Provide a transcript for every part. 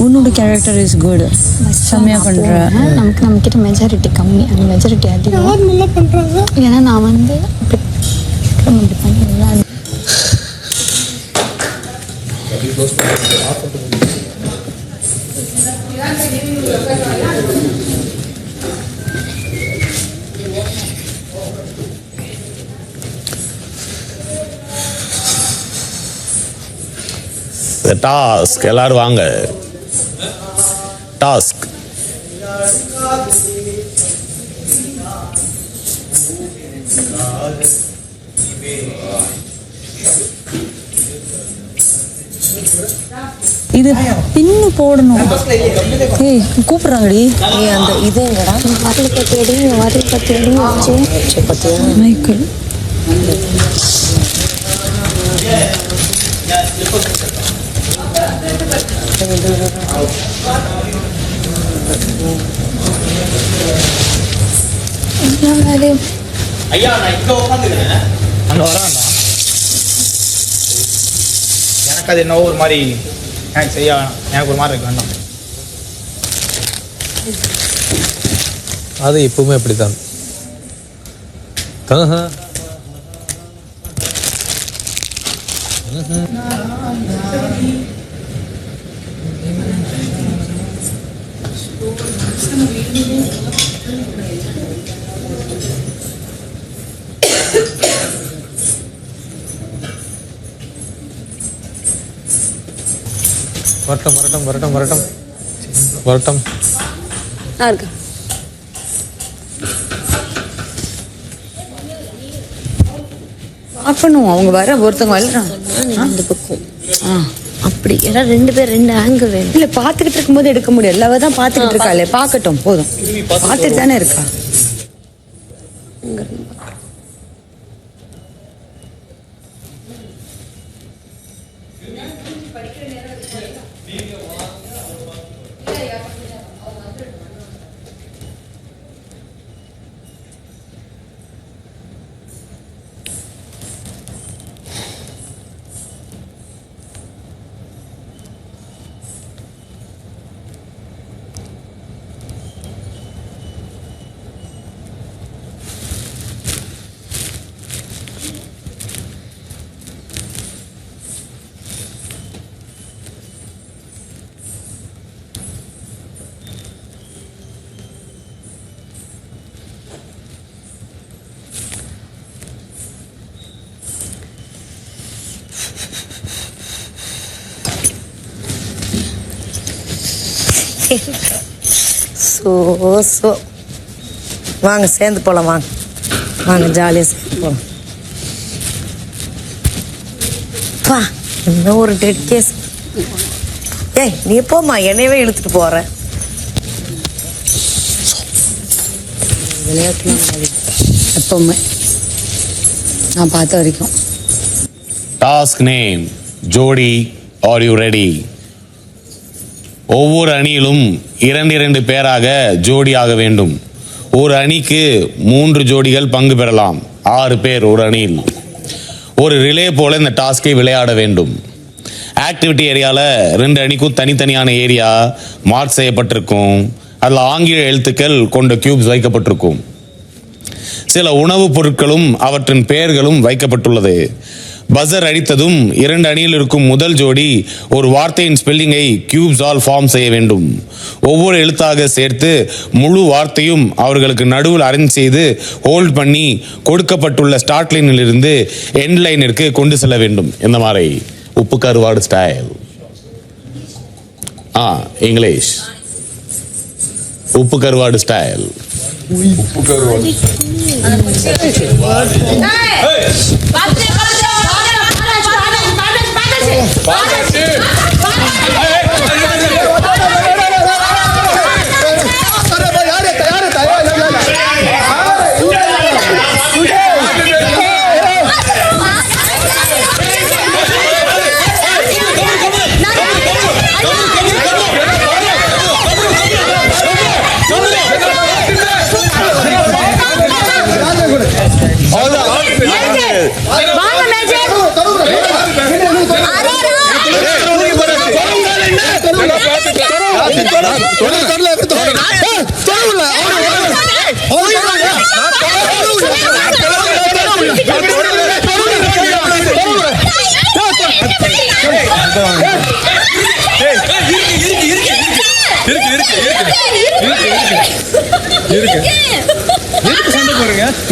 உன்னோட character is good, செம்மையாக பண்ணுற. நமக்கு நம்மக்கிட்ட மெஜாரிட்டி கம்மி, அந்த மெஜாரிட்டி அதிகம். நல்லா பண்ணுறாங்க. ஏன்னா நான் வந்து இப்படி பண்ணலாம். டாஸ்க் எல்லாரும் வாங்க. டாஸ்க் இது பின்னு போடணும். ஏய் கூப்பிடுறாங்கடி. ஏய் அந்த இது எங்கடா? வரல பத்தியடி, வரல பத்தியடி வச்சு பத்தியா மைக்கேல் ஐயா நான் இங்க உட்காந்துக்கிறேன், அங்க வரான்டா. எனக்கு அது என்னவோ ஒரு மாதிரி, எனக்கு சரியா வேணாம், எனக்கு ஒரு மாதிரி இருக்கு, வேண்டாம். அது எப்பவுமே அப்படித்தான். வரட்டும் வரட்டும் வரட்டும் வரட்டும் வரட்டும். இருக்கு. ஆஃப் பண்ணுவோம். அவங்க வர ஒருத்தவங்க வளர்றாங்க அந்த பக்கம். அப்படி ஏன்னா 2 பேர் 2 ஆங்கிள் வேணும். இல்லை பார்த்துக்கிட்டு இருக்கும்போது எடுக்க முடியாது. அவ தான் பார்த்துக்கிட்டு இருக்காளே, பார்க்கட்டும் போதும். பார்த்துட்டு தானே இருக்கா. ஸோ வாங்க சேர்ந்து போகலாம். வாங்க வாங்க ஜாலியாக சேர்ந்து போகலாம். வா இன்னும் ஒரு டெட் கேஸ். ஏய் நீ போம்மா, என்னையவே இழுத்துட்டு போகிற. விளையாட்டுலாம் எப்பவுமே நான் பார்த்த வரைக்கும். டாஸ்க் நேம் ஜோடி. Are you ready? ஒவ்வொரு அணியிலும் 2 பேராக ஜோடி ஆக வேண்டும். ஒரு அணிக்கு 3 ஜோடிகள் பங்கு பெறலாம். 6 பேர் ஒரு அணியில். ஒரு ரிலே போல இந்த டாஸ்கை விளையாட வேண்டும். ஆக்டிவிட்டி ஏரியாவில் 2 அணிக்கும் தனித்தனியான ஏரியா மார்க் செய்யப்பட்டிருக்கும். அதில் ஆங்கில எழுத்துக்கள் கொண்ட கியூப்ஸ் வைக்கப்பட்டிருக்கும். சில உணவுப் பொருட்களும் அவற்றின் பெயர்களும் வைக்கப்பட்டுள்ளது. பஸர் அடித்ததும் 2 அணியில் இருக்கும் முதல் ஜோடி ஒரு வார்த்தையின் ஸ்பெல்லிங்கை கியூப்ஸால் ஃபார்ம் செய்ய வேண்டும். ஒவ்வொரு எழுத்தாக சேர்த்து முழு வார்த்தையும் அவர்களுக்கு நடுவில் அரேஞ்ச் செய்து ஹோல்ட் பண்ணி கொடுக்கப்பட்டுள்ள ஸ்டார்ட் லைனில் இருந்து எண்ட் லைனிற்கு கொண்டு செல்ல வேண்டும். இந்த மாதிரி உப்பு கருவாடு ஸ்டைல். இங்கிலீஷ் உப்பு கருவாடு ஸ்டைல். உப்பு கருவாடு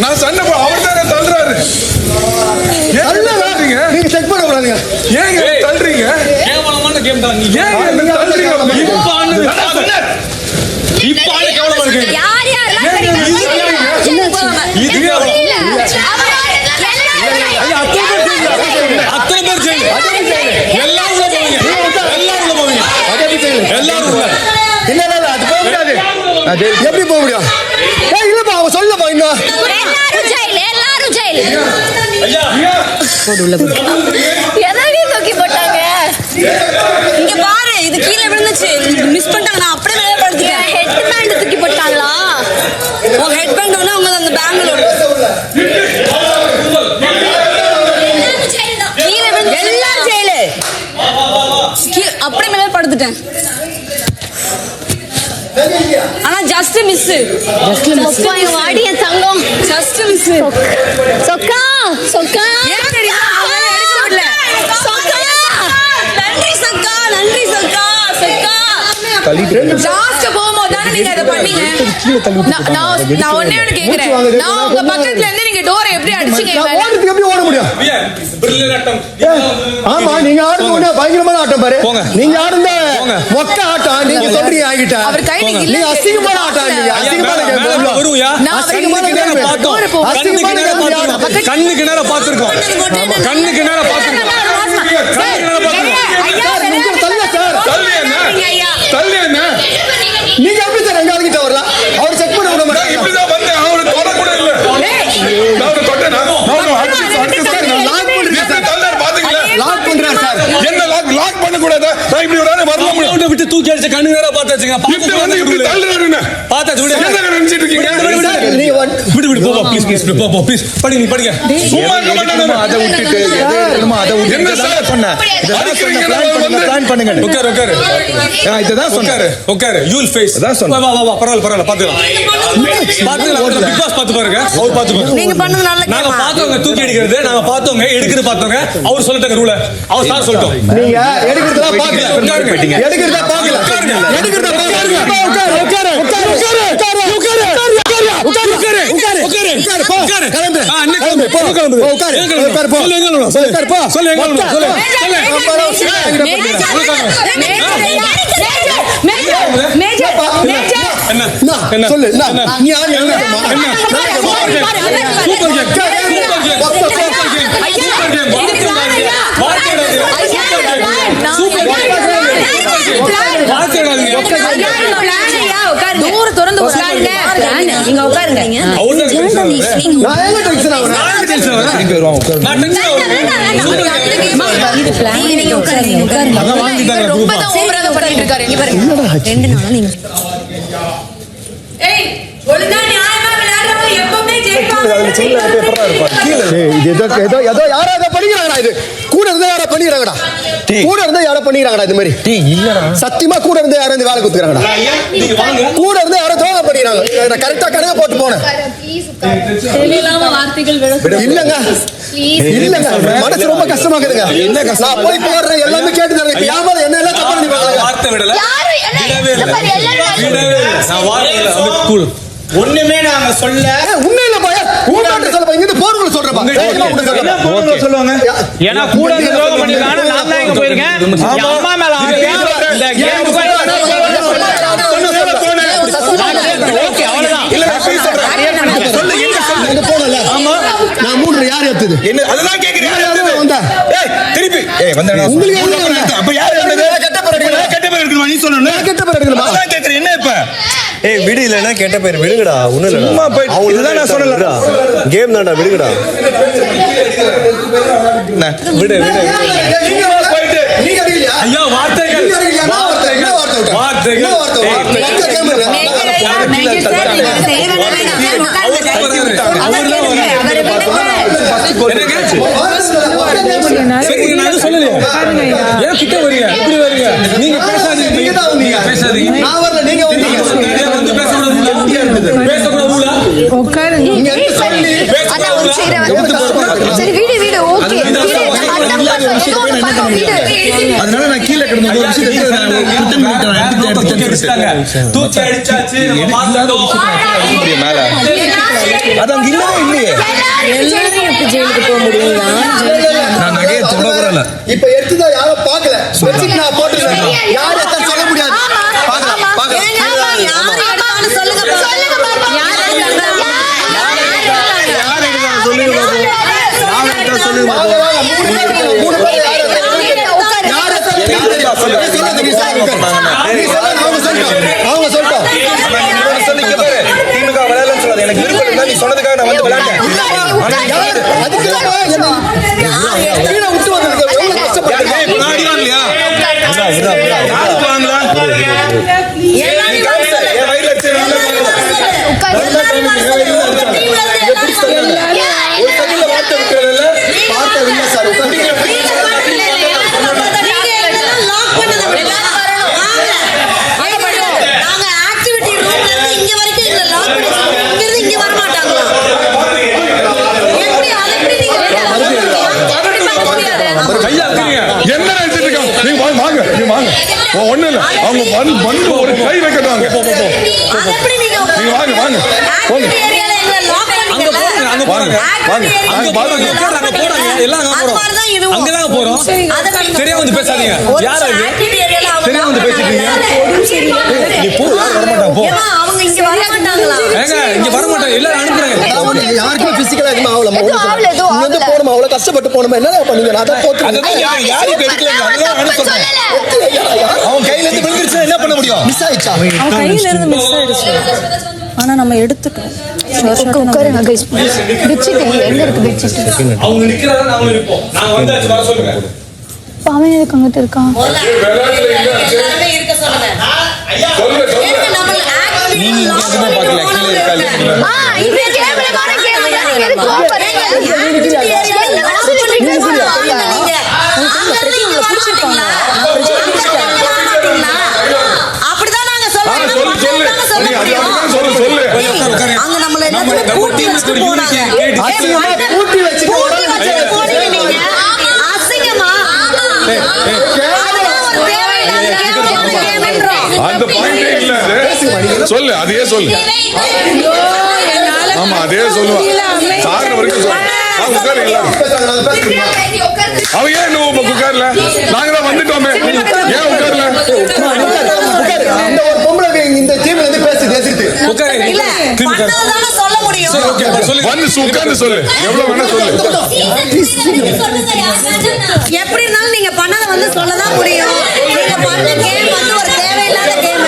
நான் சண்டை போ அவர் தான் தள்ளுறாரு. நீங்க செக் பண்ண கூடாதுங்க. ஏங்க தள்ளுறீங்க? கேவலமான கேம் தான். நீங்க ஏங்க தள்ளுறீங்க? இப்ப ஆனது இப்ப ஆன கேவலமா இருக்கு. யார் யாரெல்லாம் இது அத்தனை பேர் ஜெயில். எல்லாரும் உள்ள போவீங்க. எல்லாரும் உள்ள போவீங்க. எல்லாரும் உள்ள. இல்ல அது போக முடியாது. எப்படி போக முடியும்? இல்லப்பா அவ சொல்லப்பா இன்னும் எல்லாரும் ஜெயில் உள்ள போடு. எதையும் தூக்கி போட்டாங்க. இங்க பாரு, இது கீழே விழுந்துச்சு, மிஸ் பண்ணிட்டாங்க. நான் அப்படியே மேலே படுத்துட்டேன். ஹெட் பேண்ட் தூக்கி போட்டாங்களா? உங்க ஹெட் பேண்ட் வந்து அவங்க அந்த பெங்களூர் கீழே விழுந்து எல்லாரும் ஜெயிலு. அப்படியே மேலே படுத்துட்டேன். ஆனா ஜஸ்ட் மிஸ். வாடி என் தங்கம். Just miss. சொக்கா சொக்கா ஏன் தெரியுமா? அவனால எடுக்க முடியல. சொக்கா நன்றி சொக்கா, நன்றி சொக்கா. சொக்கா லாஸ்ட் போகும்போது தானே நீங்க அதை பண்ணீங்க. நான் ஒண்ணே ஒண்ணு கேக்குறேன். நான் உங்க பக்கத்துல இருந்து நீங்க டோரை எப்படி அடிச்சீங்க? ஓடுறதுக்கு எப்படி ஓட முடியும்? ஆமா நீங்க ஆடுறது பயங்கரமான ஆட்டம் பாரு. நீங்க ஆடுந்த மொத்த ஆட்டம் நீங்க சொல்றீங்க ஆகிட்ட. அவர் கையில இல்ல. நீ அசிங்கமான ஆட்டம். நீங்க அசிங்கமான கேம். வருயா? அசிங்கமான கேம் பார்த்தோம். அசிங்கமான கேம். கண்ணுக்கு நேரா பாத்துறோம். கண்ணுக்கு நேரா பாத்துறோம். நீங்க எப்படி சார் எங்க ஆளுகிட்ட வரலாம்? அவர் செக் பண்ண விட மாட்டாங்க. இப்படிதான் வந்தேன். அவரு தொட கூட இல்ல. நான் தொட்டேனா? லாக் பண்றேன் சார். தள்ளார் பாத்தீங்களா? லாக் பண்றேன் சார். என்ன லாக் பண்ண கூடாதா? நான் இப்படி ஒரு ஆளை வரலாம். அவனை விட்டு தூக்கி அடிச்ச கண்ணு நேரா பாத்தாச்சுங்க. இப்படி வந்து இப்படி தள்ளுறாருன்னு பாத்தாச்சு. விடு. என்ன நினைச்சிட்டு இருக்கீங்க? விடு விடு போ ப்ளீஸ் ப்ளீஸ் போ ப்ளீஸ். படிங்க படிங்க. சும்மா இருக்க மாட்டானே. அதை விட்டுட்டு என்ன சார் சொன்ன? பிளான் பண்ணுங்க. உட்காரு உட்காரு. இதுதான் சொன்னாரு. உட்காரு. You will face. வா வா வா பரவாயில்ல பரவாயில்ல பாத்துக்கலாம். பாத்துக்கலாம். பிக் பாஸ் பாத்து பாருங்க. அவர் பாத்து பாருங்க. நீங்க பண்ணது நல்ல நாங்க பார்த்தவங்க தூக்கி அடிக்கிறது, நாங்க பார்த்தவங்க எடுக்கிறது பார்த்தவங்க. அவர் சொல்லிட்டாங்க ரூல. அவர் சார் சொல்லிட்டோம். நீங்க எடுக்கிறதா பாக்கல. எடுக்கிறதா பாக்கல. எடுக்கிறதா பாக்கல. உட்காரு உட்காரு உட்காரு உட்காரு உட்காரு உட்காரு உட்காரு உட்காரு உட்காரு போ. கிளம்பு. கிளம்பு போ. கிளம்பு. உட்காரு. உட்காரு போ. சொல்லு எங்க சொல்லு. உட்காரு போ. சொல்லு எங்க சொல்லு. சொல்லு. என்ன சொல்லு. நீ யார் என்ன சத்தியமா கூட இருந்து யாரும் வேலை குத்துறாங்கடா. கூட இருந்து யாரும் தோக பண்ணிக்கிறாங்க. கரெக்டா கணக்கு போட்டு போனேன். இல்லங்க இல்லங்க மனசு ரொம்ப கஷ்டமாக்குதுங்க. நான் போய் போடுறேன் எல்லாமே கேட்டு என்ன எல்லாம் தப்பு பண்ணி வார்த்தை விடல. ஒண்ணுமே நாங்க சொல்ல உண்மையில பய ஊடாட்ட சொல்ல இங்க போர்ல சொல்றப்ப சொல்லுவாங்க. ஏனா கூட துரோகம் பண்ணிருக்காங்க. நான் தான் இங்க போயிருக்கேன். அம்மா மேல இந்த கேம் ஓகே அவ்வளவுதான். இல்ல சொல்லு என்ன சொல்லுங்க போனல. ஆமா நான் மூணு யார் ஏத்துது என்ன அதெல்லாம் கேக்குறீங்க. யார் வந்தா ஏய் திருப்பி வந்தடா உங்களுக்கு அப்ப யார் வந்தது? கெட்ட பேர் எடுக்கணும் நீ சொல்லணும். கெட்ட பேர் எடுக்கணும் அதான் கேக்குறீங்க. என்ன இப்ப விடு இல்லனா கெட்ட பேர் விடுங்கடா. ஒண்ணு இல்ல சும்மா போய் இதுதான் நான் சொல்லல. கேம் தான்டா விடுங்கடா. விடு விடு. நீங்க போயிடு. நீங்க அடிக்கலையா? ஐயா வார்த்தைகள் வார்த்தைகள் நீங்க பேசாதீங்க. நான் வரல நீங்க வந்தீங்க. வந்து பேசக்கூடாது. உட்காருங்க. பேசக்கூடாது. சரி வீடு வீடு ஓகே இல்லாத ஒரு விஷயத்தை போய் நான் என்ன பண்ண முடியும்? அதனால நான் கீழே கிடந்த ஒரு விஷயத்தை தூக்கி அடிச்சாச்சு மேல அது அங்க இல்லவே இல்லையே. எல்லாரும் எப்படி ஜெயிலுக்கு போக முடியும்? நான் நகையை தொட கூட இல்ல. இப்ப எடுத்துதான் யாரும் பாக்கல, வச்சுட்டு நான் போட்டுருக்கேன். யாரும் எடுத்தாலும் சொல்ல முடியாது. பாக்கலாம் பாக்கலாம். யார் எடுத்தாலும் சொல்லுங்க பாப்போம். யார் எடுத்தாலும் சொல்லுங்க பாப்போம். மூணு பேர் யார் எடுத்தாலும் அவங்க சொல்லிட்டோம். திமுக விளையாடலன்னு சொல்லாது. எனக்கு விருப்பம் இருந்தா நீ சொன்னதுக்காக நான் வந்து விளையாண்டேன். விட்டு வந்ததுக்கு எவ்வளவு கஷ்டப்பட்டேன். என்ன நினைச்சிட்டு இருக்காங்க? நீங்க வாங்க, நீங்க வாங்க. ஒண்ணு இல்ல, அவங்க வந்து ஒரு கை வைக்கிறாங்க. நீங்க வாங்க வாங்க போங்க. அங்கதான் போறோம். சரியா வந்து பேசாதீங்க. யாரு சரியா வந்து பேசிட்டீங்க? அவங்க இங்க வர மாட்டாங்களா? இங்க வர மாட்டாங்க. எல்லாரும் அனுப்புறாங்க. யாருக்குமே பிசிக்கலா எதுவும் ஆகல. இங்க வந்து போனோம், அவ்வளவு கஷ்டப்பட்டு போனோம். என்ன பண்ணீங்க? நான் தான் போட்டு யாருக்கு எடுக்கல? அவன் கையில இருந்து விழுந்துருச்சு, என்ன பண்ண முடியும்? மிஸ் ஆயிடுச்சா? அவன் கையில இருந்து மிஸ் ஆயிடுச்சு. ஆனா நம்ம எடுத்துட்டோம். உட்காருங்க கைஸ். பெட்ஷீட் எங்க இருக்கு? பெட்ஷீட் அவங்க நிக்கிறாங்க, நாம இருப்போம். நாங்க வந்தாச்சு, வர சொல்லுங்க. அவன் எதுக்கு அங்கிட்டு இருக்கான்? எல்லாருமே இருக்க சொல்லுங்க. நீங்க எதுவுமே பார்க்கல, கீழே இருக்கா இல்லையா? இந்த கேவலமான கேவலம் எனக்கு கோபம் அப்படிதான் நாங்க சொல்றோம். அங்க நம்மள எல்லாத்தையும் கூட்டி வச்சுட்டு போனாங்க. கூட்டி வச்சுட்டு போனீங்க நீங்க. அசிங்கமா? அந்த பாயிண்டே இல்ல. சொல்லு, அதே சொல்லு. ஆமா, அதே சொல்லுவா. சாகுற வரைக்கும் சொல்லு. அவ ஏன் இன்னும் உட்கார்ல? நாங்க தான் வந்துட்டோமே, ஏன் உட்கார்ல? இந்த ஒரு பொம்பளை இந்த டீம்ல இருந்து பேசுது எதிர்த்து. இல்ல, பண்ணாதானே சொல்ல முடியும். வந்து உட்கார்ந்து சொல்லு, எவ்வளவு வேணா சொல்லு. எப்படி இருந்தாலும் நீங்க பண்ணதை வந்து சொல்லதான் முடியும். நீங்க பண்ண கேம் வந்து ஒரு தேவையில்லாத கேம்.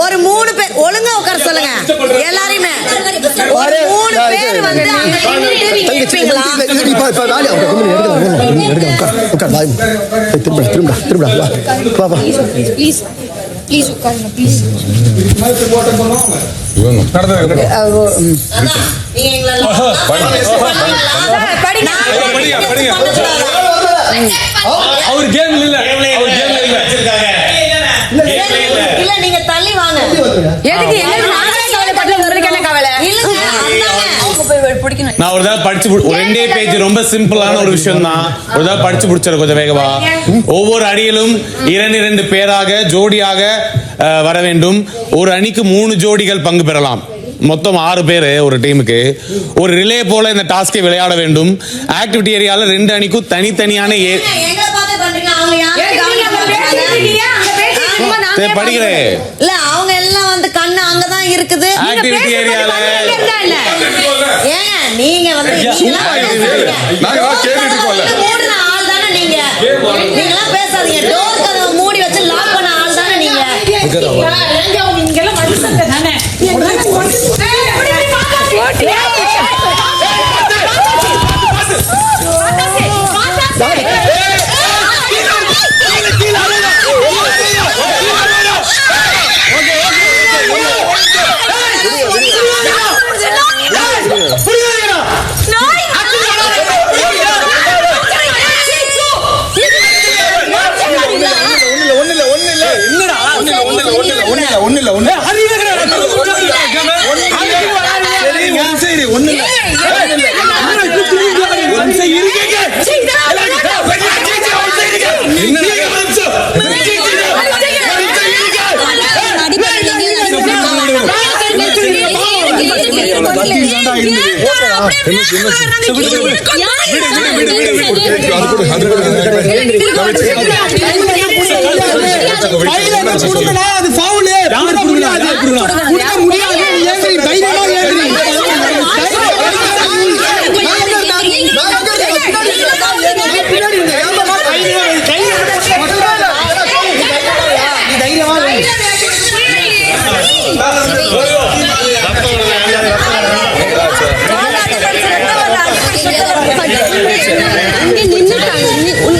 ஒரு மூணு பேர் ஒழுங்கா உட்கார சொல்லுங்க எல்லாரையுமே. ஒரு 3 பேர் வந்து அங்க நின்னுட்டு நீங்க இருப்பீங்களா? ப்ளீஸ் உட்காருங்க ப்ளீஸ். நீங்க எங்கள அவர் கேம்ல இல்ல, அவர் கேம்ல இல்ல. இல்ல, நீங்க தள்ளி வாங்க. எதுக்கு எங்களுக்கு நானே கவலைப்படல, உங்களுக்கு என்ன கவலை? நான் ஒரு தடவை படிச்சு ஒரு 2 பேஜ் ரொம்ப சிம்பிளான ஒரு விஷயம் தான். ஒரு தடவை படிச்சு முடிச்சிட கொஞ்சம் வேகமா. ஒவ்வொரு அணியிலும் 2 பேராக ஜோடியாக வர வேண்டும். ஒரு அணிக்கு 3 ஜோடிகள் பங்கு பெறலாம். மொத்தம் 6 பேர் ஒரு டீமுக்கு. ஒரு ரிலே போல இந்த டாஸ்கை விளையாட வேண்டும். ஆக்டிவிட்டி ஏரியால 2 அணிக்கும் தனித்தனியான படிக்கிறேன். இல்ல, அவங்க எல்லாம் வந்து கண்ணு அங்கதான் இருக்குது. ஆக்டிவிட்டி ஏரியால ஏங்க நீங்க வந்து மூடின ஆள் தானே நீங்க. நீங்களாம் பேசாதீங்க. டோர் கதவை மூடி வச்சு லாக் பண்ண ஆள் தானே நீங்க. அது ஃபவுல் முடியாது தைரியமா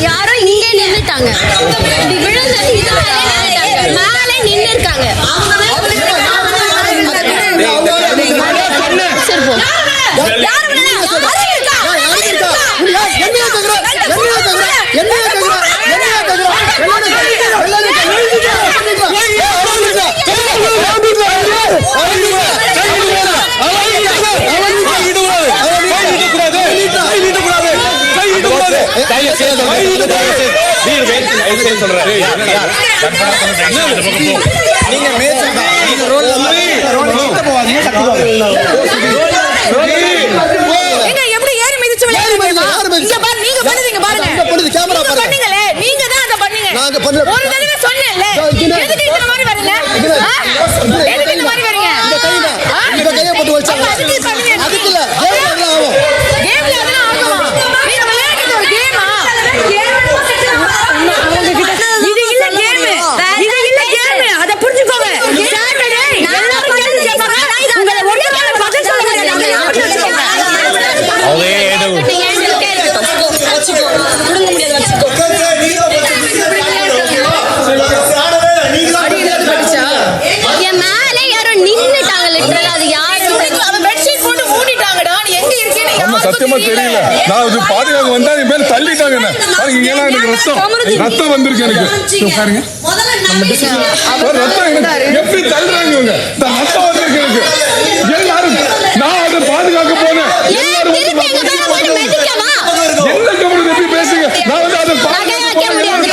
யாரோ இங்க நின்னுட்டாங்க மேலே நின்னு இருக்காங்க. எப்படி ஏறி மிதிச்சு நீங்க தான் அதை பண்ணீங்க. ஒரு தடவை சொன்னேன்ல, எதுக்கு இந்த மாதிரி வரீங்க? எதுக்கு இந்த மாதிரி வரீங்க? கேம்ல அதெல்லாம் ஆகுமா? நீங்க விளையாடுறது ஒரு கேமா? இது இல்ல கேம், இது இல்ல கேம். அத புரிஞ்சுக்கோங்க. சாட்டர்டே எல்லாரும் கேள்வி கேட்பாங்க. உங்களை ஒண்ணுக்கான பதில் சொல்லுங்க. என் மேல யாரோ நின்னுட்டாங்க லிட்டரலா. அது யாரு? அவன் பெட்ஷீட் போட்டு மூடிட்டாங்கடா. நீ எங்க இருக்கேன்னு யாருக்கும் சத்தியமா தெரியல. நான் அது பாதுகாப்பு வந்தா என் மேல தள்ளிட்டாங்க. ரத்தம் வந்திருக்கு எனக்கு. பாருங்க ரத்தம் எப்படி தள்ளுறாங்க இவங்க. ரத்தம் வந்திருக்கு எனக்கு. எல்லாரும் நான் அதை பாதுகாக்க போனேன். எல்லாரும் என்ன கவனம் எப்படி பேசுங்க. நான் வந்து அதை வைக்க முடியாது.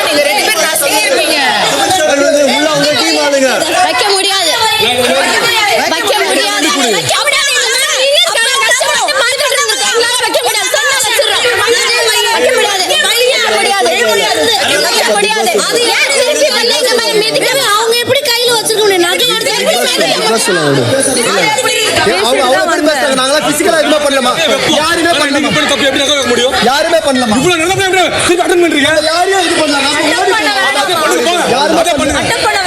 நீங்க ரெண்டு பேரும் ரசிக்கிறீங்க. உள்ள உங்க டீம் ஆளுங்க வைக்க முடியாது. வைக்க முடியாது. வைக்க முடியாது. அவங்க எப்படி கையில வச்சிருக்க நகை யாருமே பண்ணலாமா? இவ்வளவு நல்ல அட்டன் பண்றீங்க. யாரையும் இது பண்ணலாம்.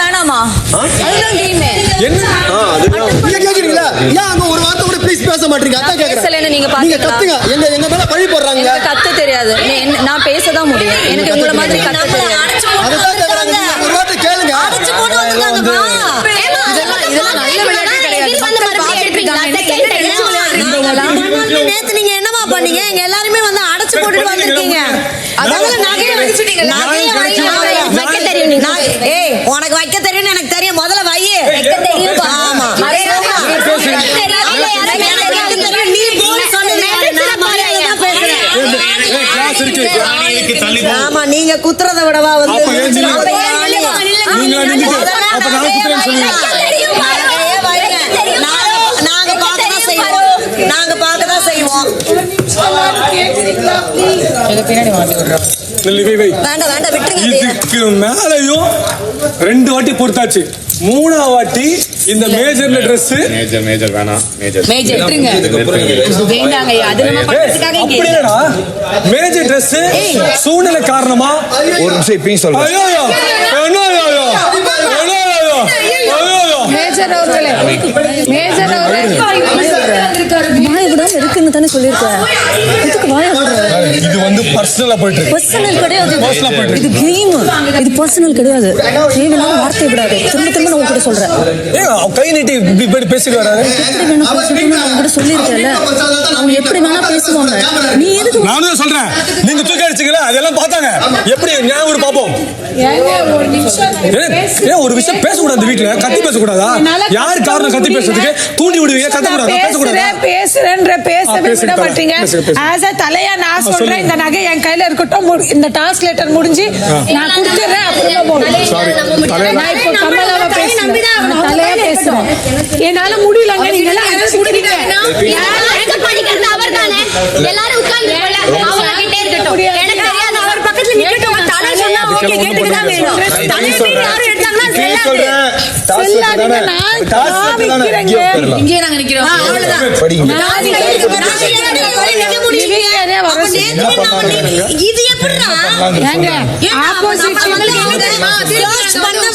வேணாமா? கேக்குறீங்களா? ஏன் அங்க ஒரு வார்த்தை கூட ப்ளீஸ் பேச மாட்டீங்க? அதான் கேக்குறேன். நீங்க கத்துங்க. எங்க மேல பழி போடுறாங்க. கத்து தெரியாது. நான் பேசதான் முடியும். எனக்கு உங்களை மாதிரி கத்து தெரியாது. அதுதான் கேக்குறாங்க. ஒரு வார்த்தை கேளுங்க. இதெல்லாம் நல்ல விளையாட்டு கிடையாது. நேத்து நீங்க என்னமா பண்ணீங்க? எங்க எல்லாருமே வந்து அடைச்சு போட்டுட்டு வந்திருக்கீங்க. அதனால நகையை வச்சுட்டீங்க. வைக்க தெரியும். நீங்க ஏய், உனக்கு வைக்க தெரியும்னு எனக்கு தெரியும். முதல்ல வை. வைக்க தெரியும். ஆமா. நீ போய் சொன்னது நான் மரியாதையா பேசுறேன். ஆமா, நீங்க குத்துறத விடவா வந்து நாங்க பார்க்கதான் செய்வோம். வேண்டாம் விட்டுருங்க. இதுக்கு மேலையும் 2 வாட்டி பொறுத்தாச்சு. 3ஆவது வாட்டி இந்த மேஜர்ல Dress மேஜர் வேணாம். மேஜர் வேண்டாங்க. அது நம்ம பண்றதுக்காக இங்க அப்படியேடா. மேஜர் Dress சூழ்நிலை காரணமா ஒரு நிமிஷம் இப்பயும் சொல்றேன். ஐயோ மேஜர் அவர்களே வாய விடாம இருக்குன்னு தானே சொல்லியிருக்கேன். இதுக்கு வாய விடுற? இது வந்து பர்சனலா போயிட்டு இருக்கு. பர்சனல் கிடையாது. Personal போயிட்டு இது கேம். இது பர்சனல் கிடையாது. தேவையில்லாம வார்த்தை விடாது. திரும்ப நான் உங்ககிட்ட சொல்றேன். கை நீட்டி இப்படி பேசிட்டு வராரு. எப்படி வேணா பேசணும்னு நான் உங்ககிட்ட சொல்லியிருக்கேன்ல. அவங்க எப்படி வேணா பேசுவாங்க. நீ எதுக்கு? நானும் சொல்றேன். நீங்க தூக்கி அடிச்சீங்களா? அதெல்லாம் பார்த்தாங்க. எப்படி ஞாபகம் பாப்போம். ஒரு விஷயம் பேசக்கூடாது. வீட்டுல கத்தி பேசக்கூடாதா? யாரு காரணம் கத்தி பேசுறதுக்கு? தூண்டி விடுவீங்க, கத்தக்கூடாது, பேசக்கூடாது. பேசவே விட மாட்டீங்க. ஆஸ் அ தலையா நான் சொல்றேன், இந்த நகை என் கையில இருக்கட்டும். இந்த ட்ரான்ஸ்லேட்டர் முடிஞ்சு நான் கொடுத்துறேன். அப்புறமா போடுறேன். நான் இப்போ கமலாவை பேசுறேன், தலையா பேசுறேன். என்னால முடியலங்க. நீங்க எல்லாம் படிக்கிறது அவர் தானே. எல்லாரும் உட்கார்ந்து அவங்க கிட்டே இருக்கட்டும். எனக்கு தெரியாது. அவர் பக்கத்துல நிக்கட்டும். தலை சொன்னா ஓகே, கேட்டுக்கிட்டா வேணும். தலை யாரும் எடுத்தாங்கன்னா இங்கே நாங்க நிக்கிறோம். அவ்வளவுதான். இது எப்படின்னா ஆப்போசிட் பண்ண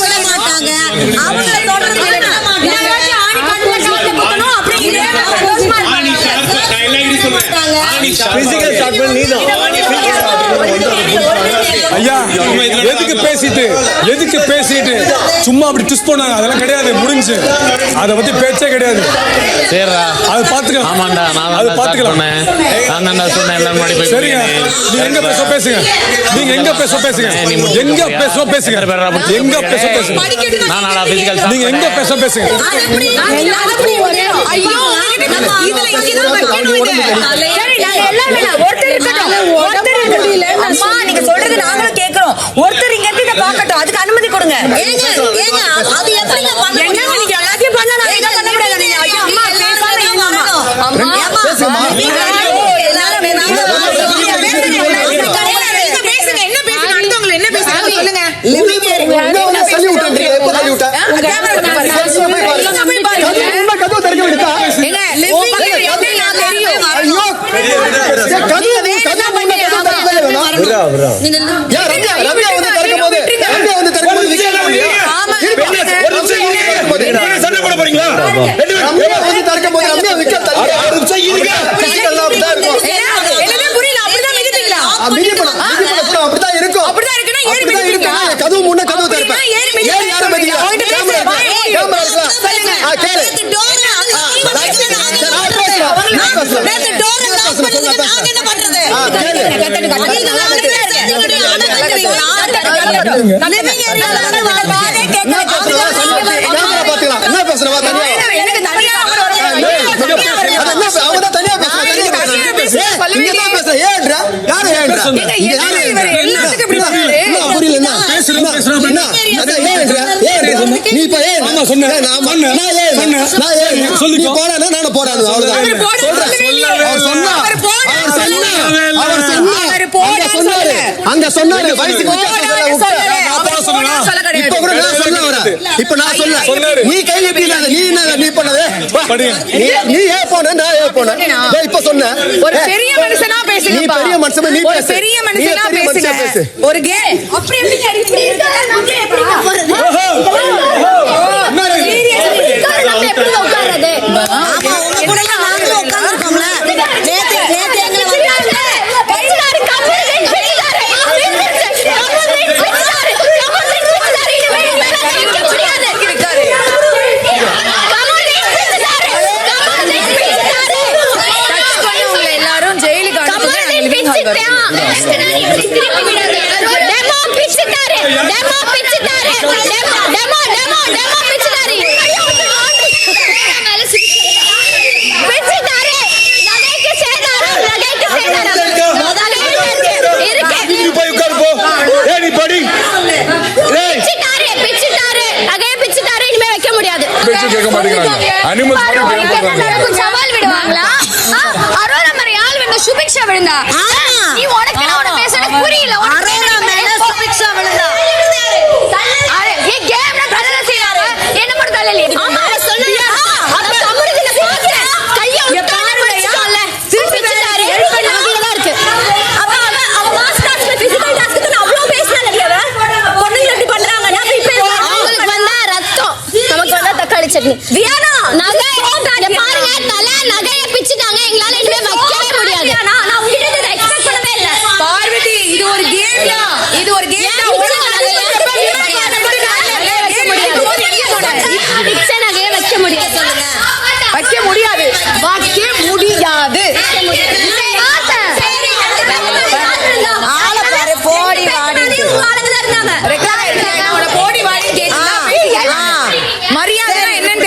விட மாட்டாங்க. அவங்கள தொடர்ந்து ஐயா, எதுக்கு பேசிட்டு சும்மா அப்படி ட்விஸ்ட் பண்ணாங்க? அதெல்லாம் கிடையாது, முடிஞ்சு. அத பத்தி பேச்சே கிடையாது. சரிடா, அது பாத்துக்கலாம். ஆமாண்டா, அது பாத்துக்கலாம். நான் தான் சொன்னேன் எல்லாம் முன்னாடி போய். சரிங்க, நீங்க எங்க பேச பேசுங்க. நீங்க எங்க பேச பேசுங்க. எங்க பேச பேசுங்க. எங்க பேச பேசுங்க. நான் பிசிக்கல் நீங்க எங்க பேச பேசுங்க. ஐயோ, இதுல இங்கதான் நீங்க சொல்றது நாங்களும் கேக்குறோம். ஒருத்தர் இங்க இருந்து இதை பார்க்கட்டும், அதுக்கு அனுமதி கொடுங்க. அது எப்படி நீங்க எல்லாத்தையும் பண்ண பண்ண முடியாது. ஐயோ அம்மா பேசுங்க. என்ன பேசுங்க? அடுத்தவங்க என்ன பேசுறாங்க சொல்லுங்க. அங்க சொன்னாரு இப்ப நான் சொல்ல நீ கை நீ என்ன நீ பண்ணது நீ ஏ போன நான் ஏ போன இப்ப சொன்ன ஒரு பெரிய மனுஷனா பேசுங்க. நீ பெரிய மனுஷனா நீ ஒரு பெரிய மனுஷனா பேசுங்க. ஒரு கேம் அப்படி எப்படி இருக்காங்க? நம்ம எப்படி போறது? எப்படி உட்கார்றது? ஆமா, உங்க கூட எல்லாம் நாங்களும் உட்கார்ந்திருக்கோம்ல. நேத்து எங்களை வந்தாங்க. பேசினாரு கம்மியாரு. எல்லாரும் ஜெயிலுக்கு சவால் விடுவாங்களா? அரோரா மாதிரி ஆள் வேணும். சுபிக்ஷா விழுந்தா நீ உனக்கு என்ன பேசுறது புரியல. அரோரா மேல சுபிக்ஷா விழுந்தா கேம்ல தலல செய்றாரு. என்ன பண்ண தலல? ஆமா சொல்லுங்க. அப்ப சமுரிதில பாக்குறேன். கைய விட்டாருல. திருப்பி பேசாரு. எழுப்பனால இருக்கு. அப்ப அவ மாஸ்டர்ஸ்ல பிசிக்கல் டாஸ்க்கு நான் அவ்ளோ பேசலடி. அவ பொண்ணுங்க எப்படி பண்றாங்க? நான் இப்ப அவங்களுக்கு வந்தா ரத்தம், நமக்கு வந்தா தக்காளி சட்னி. வியானா நகை பாருங்க, தலை நகைய பிச்சிட்டாங்க. எங்களால இனிமே வைக்கவே முடியாது. நான் உங்ககிட்ட இதை எக்ஸ்பெக்ட் பண்ணவே இல்ல. பார்வதி, இது ஒரு கேம்யா. இது ஒரு கேம். வைக்க முடியாது. போடி வாடி மரியாதை என்னன்னு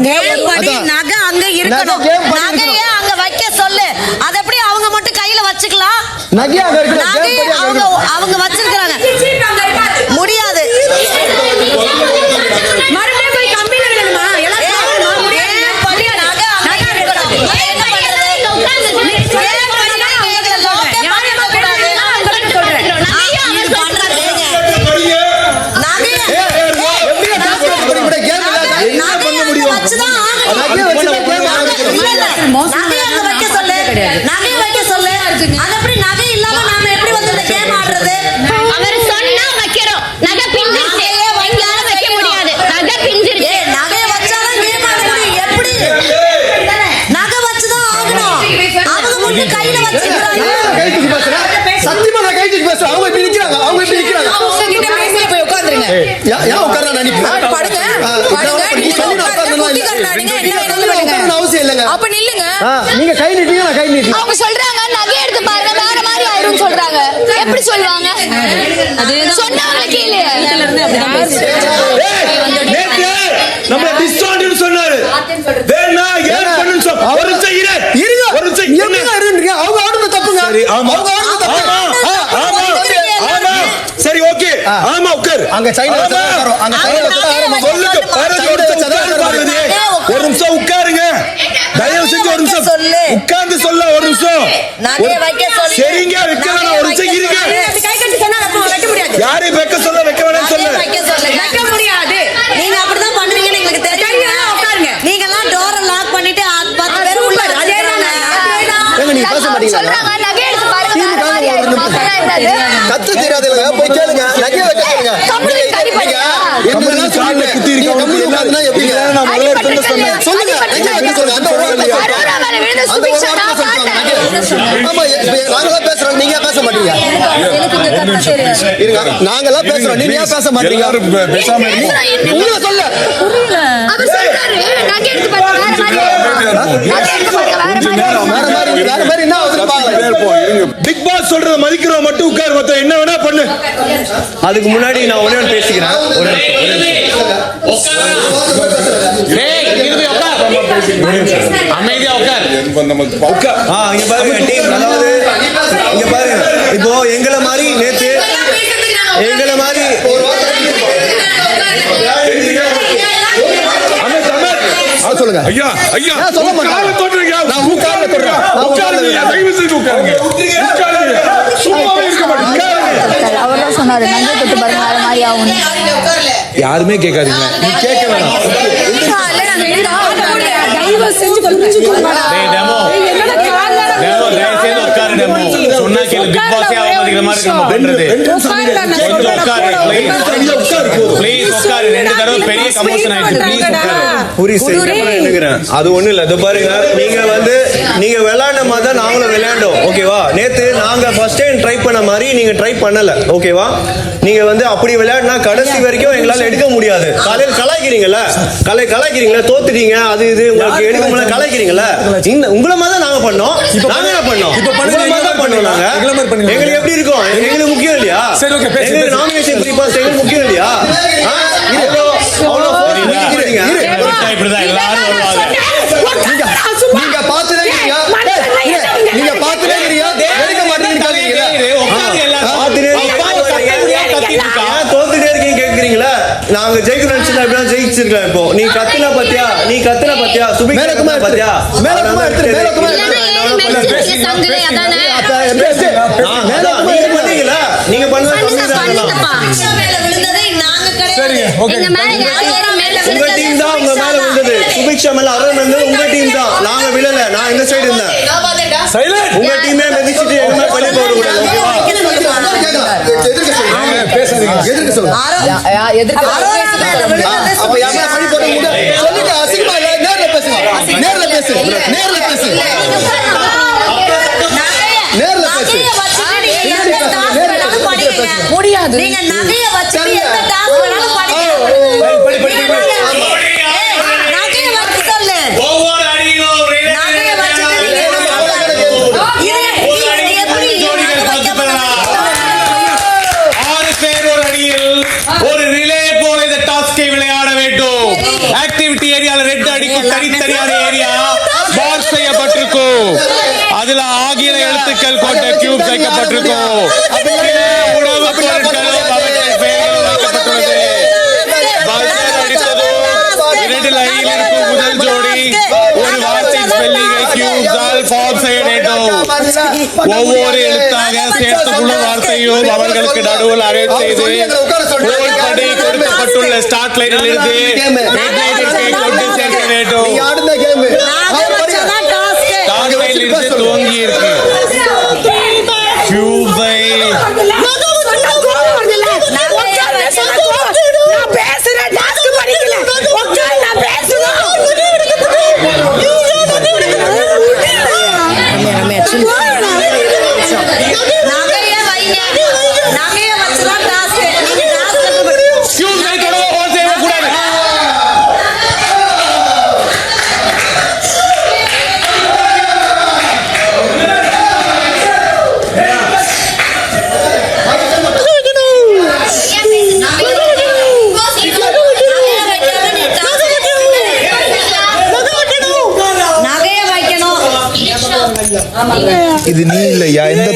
நகை அங்க இருக்கணும். நகையை அங்க வைக்க சொல்லு. அது எப்படி அவங்க மட்டும் கையில வச்சுக்கலாம்? நகையை அவங்க வச்சிருக்காங்க. முடியாது. மறுபடியும் போய் கம்பியில விடணுமா? சத்தியமா நான் கை தூக்கி பேசுறேன். அவங்க இப்படி நிக்கிறாங்க. அவசியம் இல்லைங்க. அப்ப நில்லுங்க. நீங்க கை நீட்டீங்க, நான் கை நீட்டேன். அவங்க சொல்றாங்க நகை எடுத்து பாருங்க வேற மாதிரி ஆயிரும் சொல்றாங்க. எப்படி சொல்லுவாங்க? சொன்னவங்க கீழே நம்ம டிஸ்கவுண்ட் சொன்னாரு. வேணா ஏன் பண்ணு சொல். ஒரு நிமிஷம் இரு. ஒரு நிமிஷம் இருங்க. அவங்க ஆடுறது தப்புங்க. சரி ஆமா. சரி ஓகே. ஆமா உட்கார். அங்க சைடுல உட்காரும். அங்க சைடுல உட்காருங்க. ஒரு நிமிஷம் உட்காருங்க. தயவு செஞ்சு ஒரு நிமிஷம் உட்கார்ந்து சொல்ல. ஒரு நிமிஷம் சரிங்க. வைக்க வேணாம். ஒரு நிமிஷம் இருங்க. யாரையும் வைக்க சொல்ல வைக்க வேணாம் சொல்ல. வைக்க முடியாது. நீங்க அப்படிதான் பண்ணுவீங்கன்னு எங்களுக்கு தெரியும். நீங்க எல்லாம் டோரை லாக் பண்ணிட்டு 10 பேர் உள்ள நீங்க பேச மாட்டீங்களா? நகை எடுத்து பாருங்க வேற மாதிரி ஆயிரும். கத்து தெரியாதுங்க. போய் கேளுங்க. நகையை வைக்க சொல்லுங்க. பேசுறோம். நீங்க பேச மாட்டீங்க. நாங்கெல்லாம் பேசுறோம். நீங்க ஏன் பேச மாட்டீங்க? உங்களை சொல்ல பிக் பாஸ் சொல்றத மதிக்கிறோம் மட்டும் உட்கார். மொத்தம் என்ன வேணா பண்ணு. அதுக்கு முன்னாடி நான் ஒண்ணே பேசிக்கிறேன். அமைதியா உட்கார். இங்க பாருங்க டீம். அதாவது இங்க பாருங்க. இப்போ எங்களை மாதிரி நேத்து எங்களை மாதிரி சொல்லுங்க. ஐயா ஐயா சொல்ல மாட்டேன். நான் உட்கார்ந்து தொடுறேன். தயவு செய்து உட்காருங்க. சும்மாவே இருக்க மாட்டீங்க. அவர்தான் சொன்னாரு நகை தொட்டு பாருங்க வேற மாதிரி ஆகும். யாருமே கேட்காதீங்க. நீ கேட்க வேணாம். தயவு செஞ்சு புரிஞ்சுக்கோங்க. சொன்னா கேளு. பிக் பாஸே அவமதிக்கிற மாதிரி நம்ம பண்றது. கொஞ்சம் உட்காரு. ப்ளீஸ் உட்காரு. 2 தடவை பெரிய கமோஷன் ஆயிடுச்சு. ப்ளீஸ் உட்காரு. அது ஒண்ணு இல்ல. இது பாருங்க. நீங்க விளையாண்ட மாதிரி தான் நாங்களும் விளையாண்டோம். ஓகேவா? நேத்து நாங்க ஃபர்ஸ்ட் டைம் ட்ரை பண்ண மாதிரி நீங்க ட்ரை பண்ணல. ஓகேவா? நீங்க அப்படி விளையாடினா கடைசி வரைக்கும் எங்களால எடுக்க முடியாது. காலையில் கலாய்க்கிறீங்களா? தோத்துட்டீங்க. அது இது உங்களுக்கு எடுக்க முடியல. கலாய்க்கிறீங்களா? உங்களை மாதிரி தான் நாங்க பண்ணோம். நாங்க என்ன பண்ணோம்? உங்களை மாதிரி தான் பண்ணோம். நாங்க எங்களுக்கு எப்படி இருக்கும்? எங்களுக்கு முக்கியம் இல்லையா? எங்களுக்கு நாமினேஷன் ப்ரீபாஸ் எங்களுக்கு முக்கியம் இல்லையா? இப்படிதான் எல்லாரும் வருவாங்க. நீங்க பாத்துதான் எடுக்க மாட்டீங்க. தோத்துட்டே இருக்கீங்க கேக்குறீங்களா? நாங்க ஜெயிக்கிறோம் ஜெயிச்சிருக்கலாம். இப்போ நீ கத்துன பத்தியா சுபிக்ஷா பத்தியா நீங்க பண்ண உங்க டீம் தான் உங்க மேல விழுந்தது. சுபிக்ஷா மேல அருண் இருந்தது உங்க டீம் தான். நாங்க விழல. நான் இந்த சைடு இருந்தேன். உங்க டீமே மிதிச்சிட்டு எதுவுமே பண்ணி போட கூடாது. முடியாது. நீங்க நகைய வச்சுட்டு எந்த டாஸ்க் வேணாலும் ஒரு ரிலே போல இந்த டாஸ்கை விளையாட வேண்டும். ஆக்டிவிட்டி ஏரியால ரெட் அடிக்கும். தனித்தனியான ஏரியா பாக்ஸ் செய்யப்பட்டிருக்கும். அதுல ஆங்கில எழுத்துக்கள் கொண்ட கியூப் வைக்கப்பட்டிருக்கும். உணவுப் பொருட்களும் அவற்றின் பெயர்களும் வைக்கப்பட்டுள்ளது. பஸ்ஸர் அடித்ததும் 2 லைனில் இருக்கும் முதல் ஜோடி ஒரு வார்த்தை ஸ்பெல்லிங்கை கியூப்ஸால் ஃபார்ம் செய்ய வேண்டும். ஒவ்வொரு எழுத்தாக சேர்த்துக்குள்ள வார்த்தையும் அவர்களுக்கு நடுவில் அரேஞ்ச் செய்து கோல் படி கொடுக்கப்பட்டுள்ள ஸ்டார்ட் லைனில் இருந்து கொண்டு சேர்க்க வேண்டும். ஸ்டார்ட் லைனில் இருந்து துவங்கி இருக்கு கியூப்ஸை இது நீ இல்லையா இந்த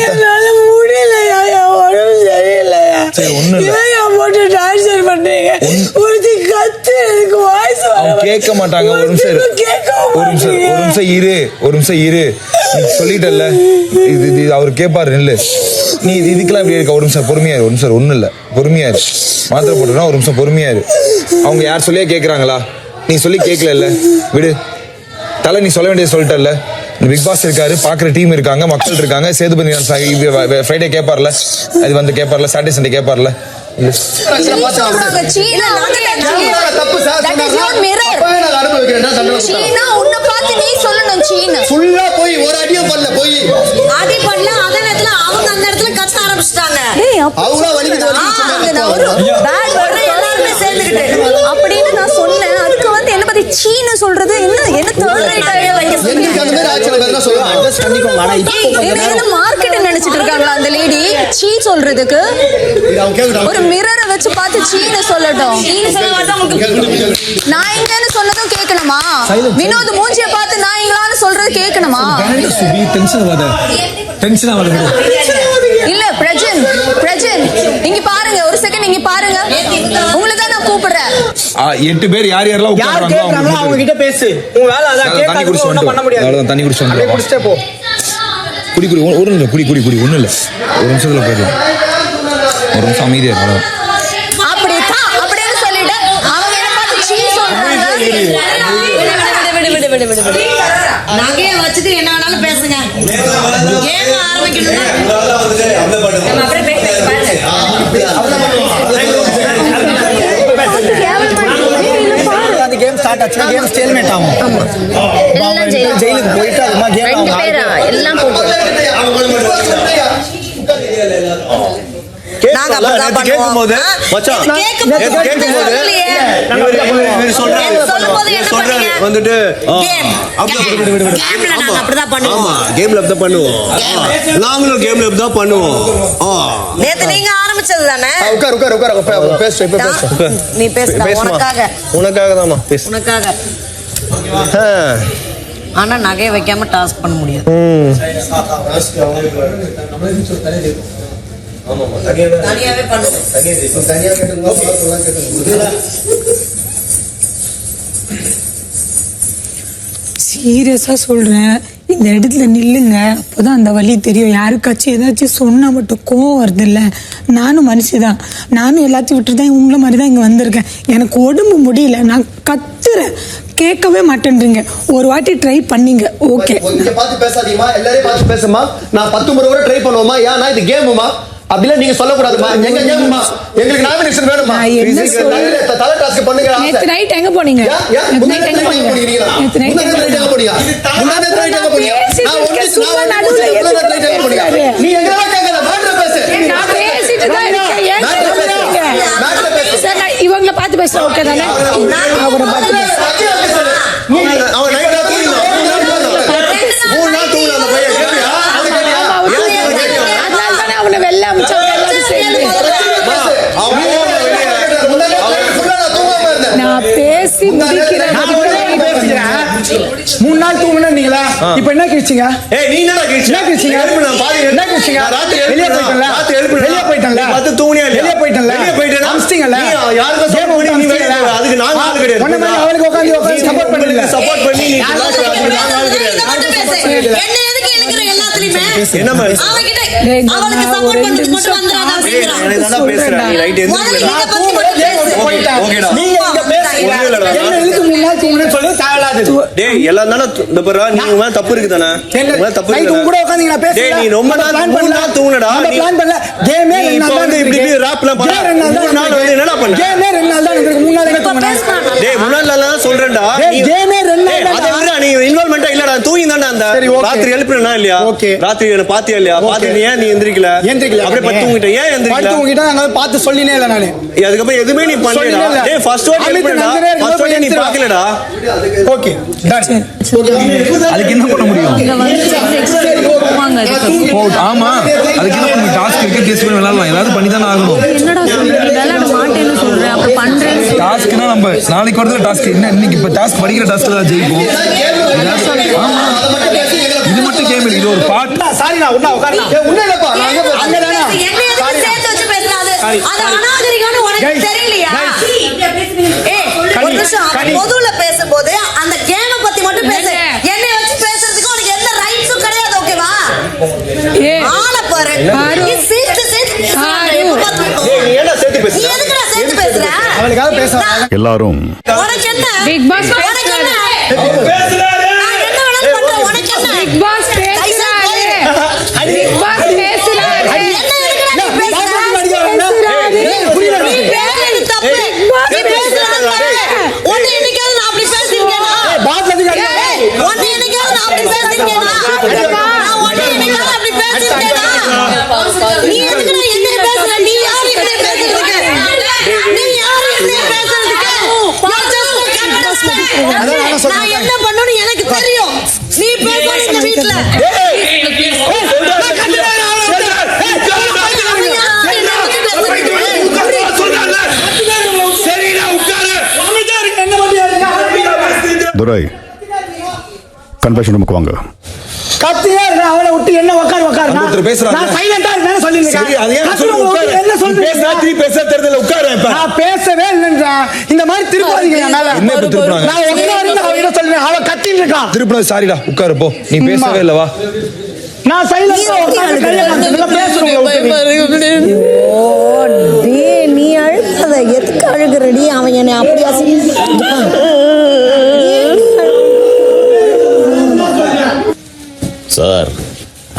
முடியலையா உடம்பு சரியில்லையா ஒண்ணு இல்ல போட்டு டார்ச்சர் பண்றீங்க ஒருத்தி கத்து எனக்கு வாய்ஸ் கேட்க மாட்டாங்க. ஒரு நிமிஷம் இரு நீ சொல்லிட்டல்ல இது அவர் கேட்பாரு இல்ல நீ இதுக்கெல்லாம் இப்படி இருக்க. ஒரு நிமிஷம் பொறுமையா இரு. ஒரு நிமிஷம் ஒண்ணு இல்ல பொறுமையா இரு. மாத்திரை போட்டுனா ஒரு நிமிஷம் பொறுமையா இரு. அவங்க யார் சொல்லியே கேட்கறாங்களா? நீ சொல்லி கேட்கல இல்ல விடு தலை. நீ சொல்ல வேண்டியது சொல்லிட்டல்ல. பிக் பாஸ் இருக்காரு, பாக்குற டீம் இருக்காங்க, மக்கள் இருக்காங்க. சேதுபதி ஃப்ரைடே கேட்பார்ல, அது வந்து கேட்பார்ல, சாட்டர்டே சண்டே கேட்பார்ல. அப்படின்னு நான் சொன்னேன். அதுக்கு வந்து என்ன பத்தி சீன சொல்றது என்ன மார்க்கெட் நினைச்சிட்டு இருக்காங்களா அந்த லேடி? சீ சொல்றதுக்கு ஒரு மிரரை வச்சு பார்த்து சீன சொல்லட்டும். நாயங்கன்னு சொன்னதும் கேட்கணுமா? வினோத் மூஞ்சியை பார்த்து நாயங்களான்னு சொல்றது கேட்கணுமா? இல்ல பிரஜன் இங்க பாருங்க, ஒரு செகண்ட் இங்க பாருங்க. உங்களுக்கு தான் நான் கூப்பிடுறேன். 8 பேர் யார் யாரெல்லாம் உட்கார்றாங்களோ அவங்க கிட்ட பேசு. உன் வேலை அதான். தண்ணி குடிச்சு ஒண்ணும் பண்ண முடியாது. அவ்வளவுதான். தண்ணி குடிச்சு வந்து குடிச்சிட்டே போ. குடி ஒரு நிமிஷம் குடி ஒண்ணும் இல்ல. ஒரு நிமிஷத்துல போயிடலாம். ஒரு நிமிஷம் அமைதியா இரு. அப்படியே சொல்லிட்டு அவங்க என்ன பார்த்து சீ சொல்றாங்க. விடு. நகைய வச்சுட்டு என்ன வேணாலும் பேசுங்க. கேம் ஆரம்பிக்கணும். கேம் ஸ்டார்ட் ஆச்சு. கேம் ஸ்டேல்மேட் ஆகும். எல்லாம் ஜெயிலுக்கு போயிட்டு அதுமா கேம் ரெண்டு பேரா எல்லாம் போட்டு நாங்க அப்பதான் பண்ணுவோம். வந்துட்டு நாங்களும் கேம்ல தான் பண்ணுவோம். நேத்து நீங்க ஆரம்பிச்சது தானே? நீ பேசுடா. உனக்காக தான்மா பேசு. உனக்காக. ஆனா நகையை வைக்காம டாஸ்க் பண்ண முடியாது. தனியாவே பண்ணுவோம். சீரியஸா சொல்றேன், இந்த இடத்துல நில்லுங்க. அப்போதான் அந்த வழி தெரியும். யாருக்காச்சும் ஏதாச்சும் சொன்னா மட்டும் கோவம் வருது இல்ல. நானும் மனுஷிதான். நானும் எல்லாத்தையும் விட்டு தான் உங்களை மாதிரி தான் இங்க வந்திருக்கேன். எனக்கு உடம்பு முடியல. நான் கத்துறேன், கேட்கவே மாட்டேன்றீங்க. ஒரு வாட்டி ட்ரை பண்ணீங்க, ஓகே. பார்த்து பேசாதீமா, எல்லாரையும் பார்த்து பேசுமா. நான் 10 முறை கூட ட்ரை பண்ணுவோமா? ஏன்னா இது கேமுமா? அப்படிலாம் நீங்க சொல்லக்கூடாதுமா. எங்க கேமுமா? எங்களுக்கு நாமினேஷன் வேணுமா? தலை டாஸ்க் பண்ணுங்க. நேத்து நைட் எங்க போனீங்க? முன்னாடி எங்க போனீங்க? நீ எங்க கேட்கல மாற்ற பேசு. நான் பேசிட்டு தான் இருக்கேன். இவங்கள பார்த்து பேசுறேன், ஓகே தானே? அவரை பார்த்து அவனை வெள்ள அமைச்சவங்க நான் பேசி முடிக்கிறேன். 3 நாள் தூங்குனீங்களா? இப்போ என்ன கிழிச்சீங்க? ஏய் நீ என்னடா கிழிச்ச? என்ன கிழிச்சீங்க? நான் பாதி என்ன கிழிச்சீங்க? ராத்திரி வெளியே போயிட்டல. வெளியே போயிட்டல. பத்து தூங்குனியா இல்லையா? வெளியே போயிட்டல. வெளியே போயிட்டேனா? அம்ஸ்டிங்கல. நீ யாருக்கு சப்போர்ட் பண்ணி நீ வெளியே போ. அதுக்கு நான் ஆள் கிடையாது. ஒண்ணு மாதிரி அவனுக்கு உட்கார்ந்து சப்போர்ட் பண்ணல. சப்போர்ட் பண்ணி நீ அதுக்கு நான் ஆள் கிடையாது. என்ன எதுக்கு இழுக்கிற எல்லாத்துலயுமே? என்னம்மா? அவகிட்ட அவளுக்கு சப்போர்ட் பண்றது மட்டும் வந்துறாத அப்படிங்கறான். நான் தான பேசுறேன். நீ ரைட் முதல்ல எதுக்கு? இத பத்தி மட்டும் பேசு. ஓகேடா. நீங்க இங்க பேசுறீங்க. என்ன இழுத்து 3 நாள் தூங்குனேன்னு சொல்லி தேவலாது. டேய் எல்லாம் தான இந்த பாரு நீ மேல தப்பு இருக்குதானே? மேல தப்பு நைட் இருக்குதானே? கூட உட்கார்ந்து நான் பேசுறேன். டேய் நீ ரொம்ப நாள் தூங்குனடா. நீ பிளான் பண்ணல. கேமே நீ இப்ப வந்து இப்படி ராப்லாம் பண்ண. 3 நாள் வந்து என்னடா பண்ண? கேமே 2 நாள் தான் இருக்கு. 3 நாள் இப்ப பேசுறான். டேய் 3 நாள்ல தான் சொல்றேன்டா. நீ கேமே 2 நாள் அத விட நீ இன்வால்வ்மென்ட்டா இல்லடா. தூங்கி தான்டா அந்த சரி, okay. ராத்திரி எழுப்புறனா இல்லையா? Okay. ராத்திரி என்ன பாத்தியா இல்லையா? பாத்து நீ ஏன் நீ எந்திரிக்கல? அப்படியே பத்து தூங்கிட்ட. ஏன் எந்திரிக்கல? பத்து தூங்கிட்டா நான் பார்த்து சொல்லினே இல்ல நானு. அதுக்கப்புறம் எதுவுமே நீ பண்ணலடா. டேய் ஃபர்ஸ்ட் வாட்டி எழுப்புறடா. ஃபர்ஸ்ட் வாட்டி நீ பாக்கலடா. Okay done. அதுக்கு என்ன பண்ண முடியும்? இங்க வந்து எக்ஸ்பிளைன் போவாங்க அதுக்கு. ஆமா அதுக்கு என்ன பண்ண டாஸ்க் இருக்கு கேஸ் பண்ணி விளையாடலாம் ஏதாவது பண்ணி தானே ஆகணும் என்னடா சொல்ற? நீ விளையாட மாட்டேன்னு சொல்ற, அப்ப பண்றேன்னு சொல்ற. டாஸ்க்னா நம்ம நாளைக்கு வரதுல டாஸ்க் என்ன இன்னைக்கு இப்ப டாஸ்க் படிக்கிற டாஸ்க்ல தான் ஜெயிப்போம் ஆமா இது மட்டும் கேம் இது ஒரு பாட்டு சாரி நான் உன்ன உட்கார்றா. உன்ன இல்லப்பா நான் அங்க தானா. என்ன எதுக்கு சேர்த்து வச்சு பேசுறாது? அது அநாகரிகம்னு உனக்கு தெரியலையா? ஏய் ஒரு நிமிஷம் பொதுவுல பேசும்போது அந்த கேம பத்தி மட்டும் பேசு. என்னை வச்சு பேசுறதுக்கு உனக்கு எந்த ரைட்ஸும் கிடையாது. ஓகேவா? ஆளை பாரு. நீ சேர்த்து டேய் நீ என்ன சேர்த்து நீ பேசுற? எதுக்குடா சேர்த்து பேசுற? அவளுக்காக பேசுறாங்க எல்லாரும் உனக்கு என்ன? பிக் பாஸ் உனக்கு என்ன? பேசுறாரு. நான் என்ன வேணாலும் பண்றேன். உனக்கு என்ன? பிக் பாஸ் பேசுறாரு. பிக் பாஸ் பேசுறாரு. என்ன எதுக்குடா நீ பேசுற? புரியல. நீ பேசுறது தப்பு. நீ பேசுறது தப்பு. உன்னை என்னைக்காவது நான் அப்படி பேசிருக்கேனா? பாத் அதிகாரி உன்னை என்னைக்காவது நான் அப்படி பேசிருக்கேனா? நான் உன்னை என்னைக்காவது அப்படி பேசிருக்கேனா? நீ எதுக்குடா என்னைய பேசுற? நீ யாரு என்னைய பேசுறதுக்கு? நீ யாரு என்னைய பேசுறதுக்கு? நான் என்ன பண்ணணும்னு எனக்கு தெரியும். நீ பேசாத இந்த வீட்ல. துரை கன்ஃபெஷன் ரூமுக்கு வாங்க. கத்தியா இருக்க அவளை விட்டு என்ன உட்கார் ஒருத்தர் பேசுறாங்க. நான் சைலண்டா இருக்கேன்னு சொல்லிருக்கேன். சரி அது ஏன் கத்துறவங்க உட்காரு? என்ன நீ சொல்றீங்க? பேசுறா திருப்பி பேச தெரியல உட்காரு இப்ப. நான் பேசவே இல்லைன்றா. இந்த மாதிரி திருப்பாதீங்க என் மேல. என்ன இப்ப திருப்புறாங்க? நான் உட்கார்ந்து அவகிட்ட சொல்றேன். அவ கத்திட்டு இருக்கா. திருப்பி சாரிடா உட்காரு போ நீ பேசவே இல்ல வா நான் சைலண்டா உட்கார்ந்து கையை காமிச்சு பேசுறேன். நீ அழுகாத. எதுக்கு அழுகுறடி? அவன் என்னை அப்படியா sir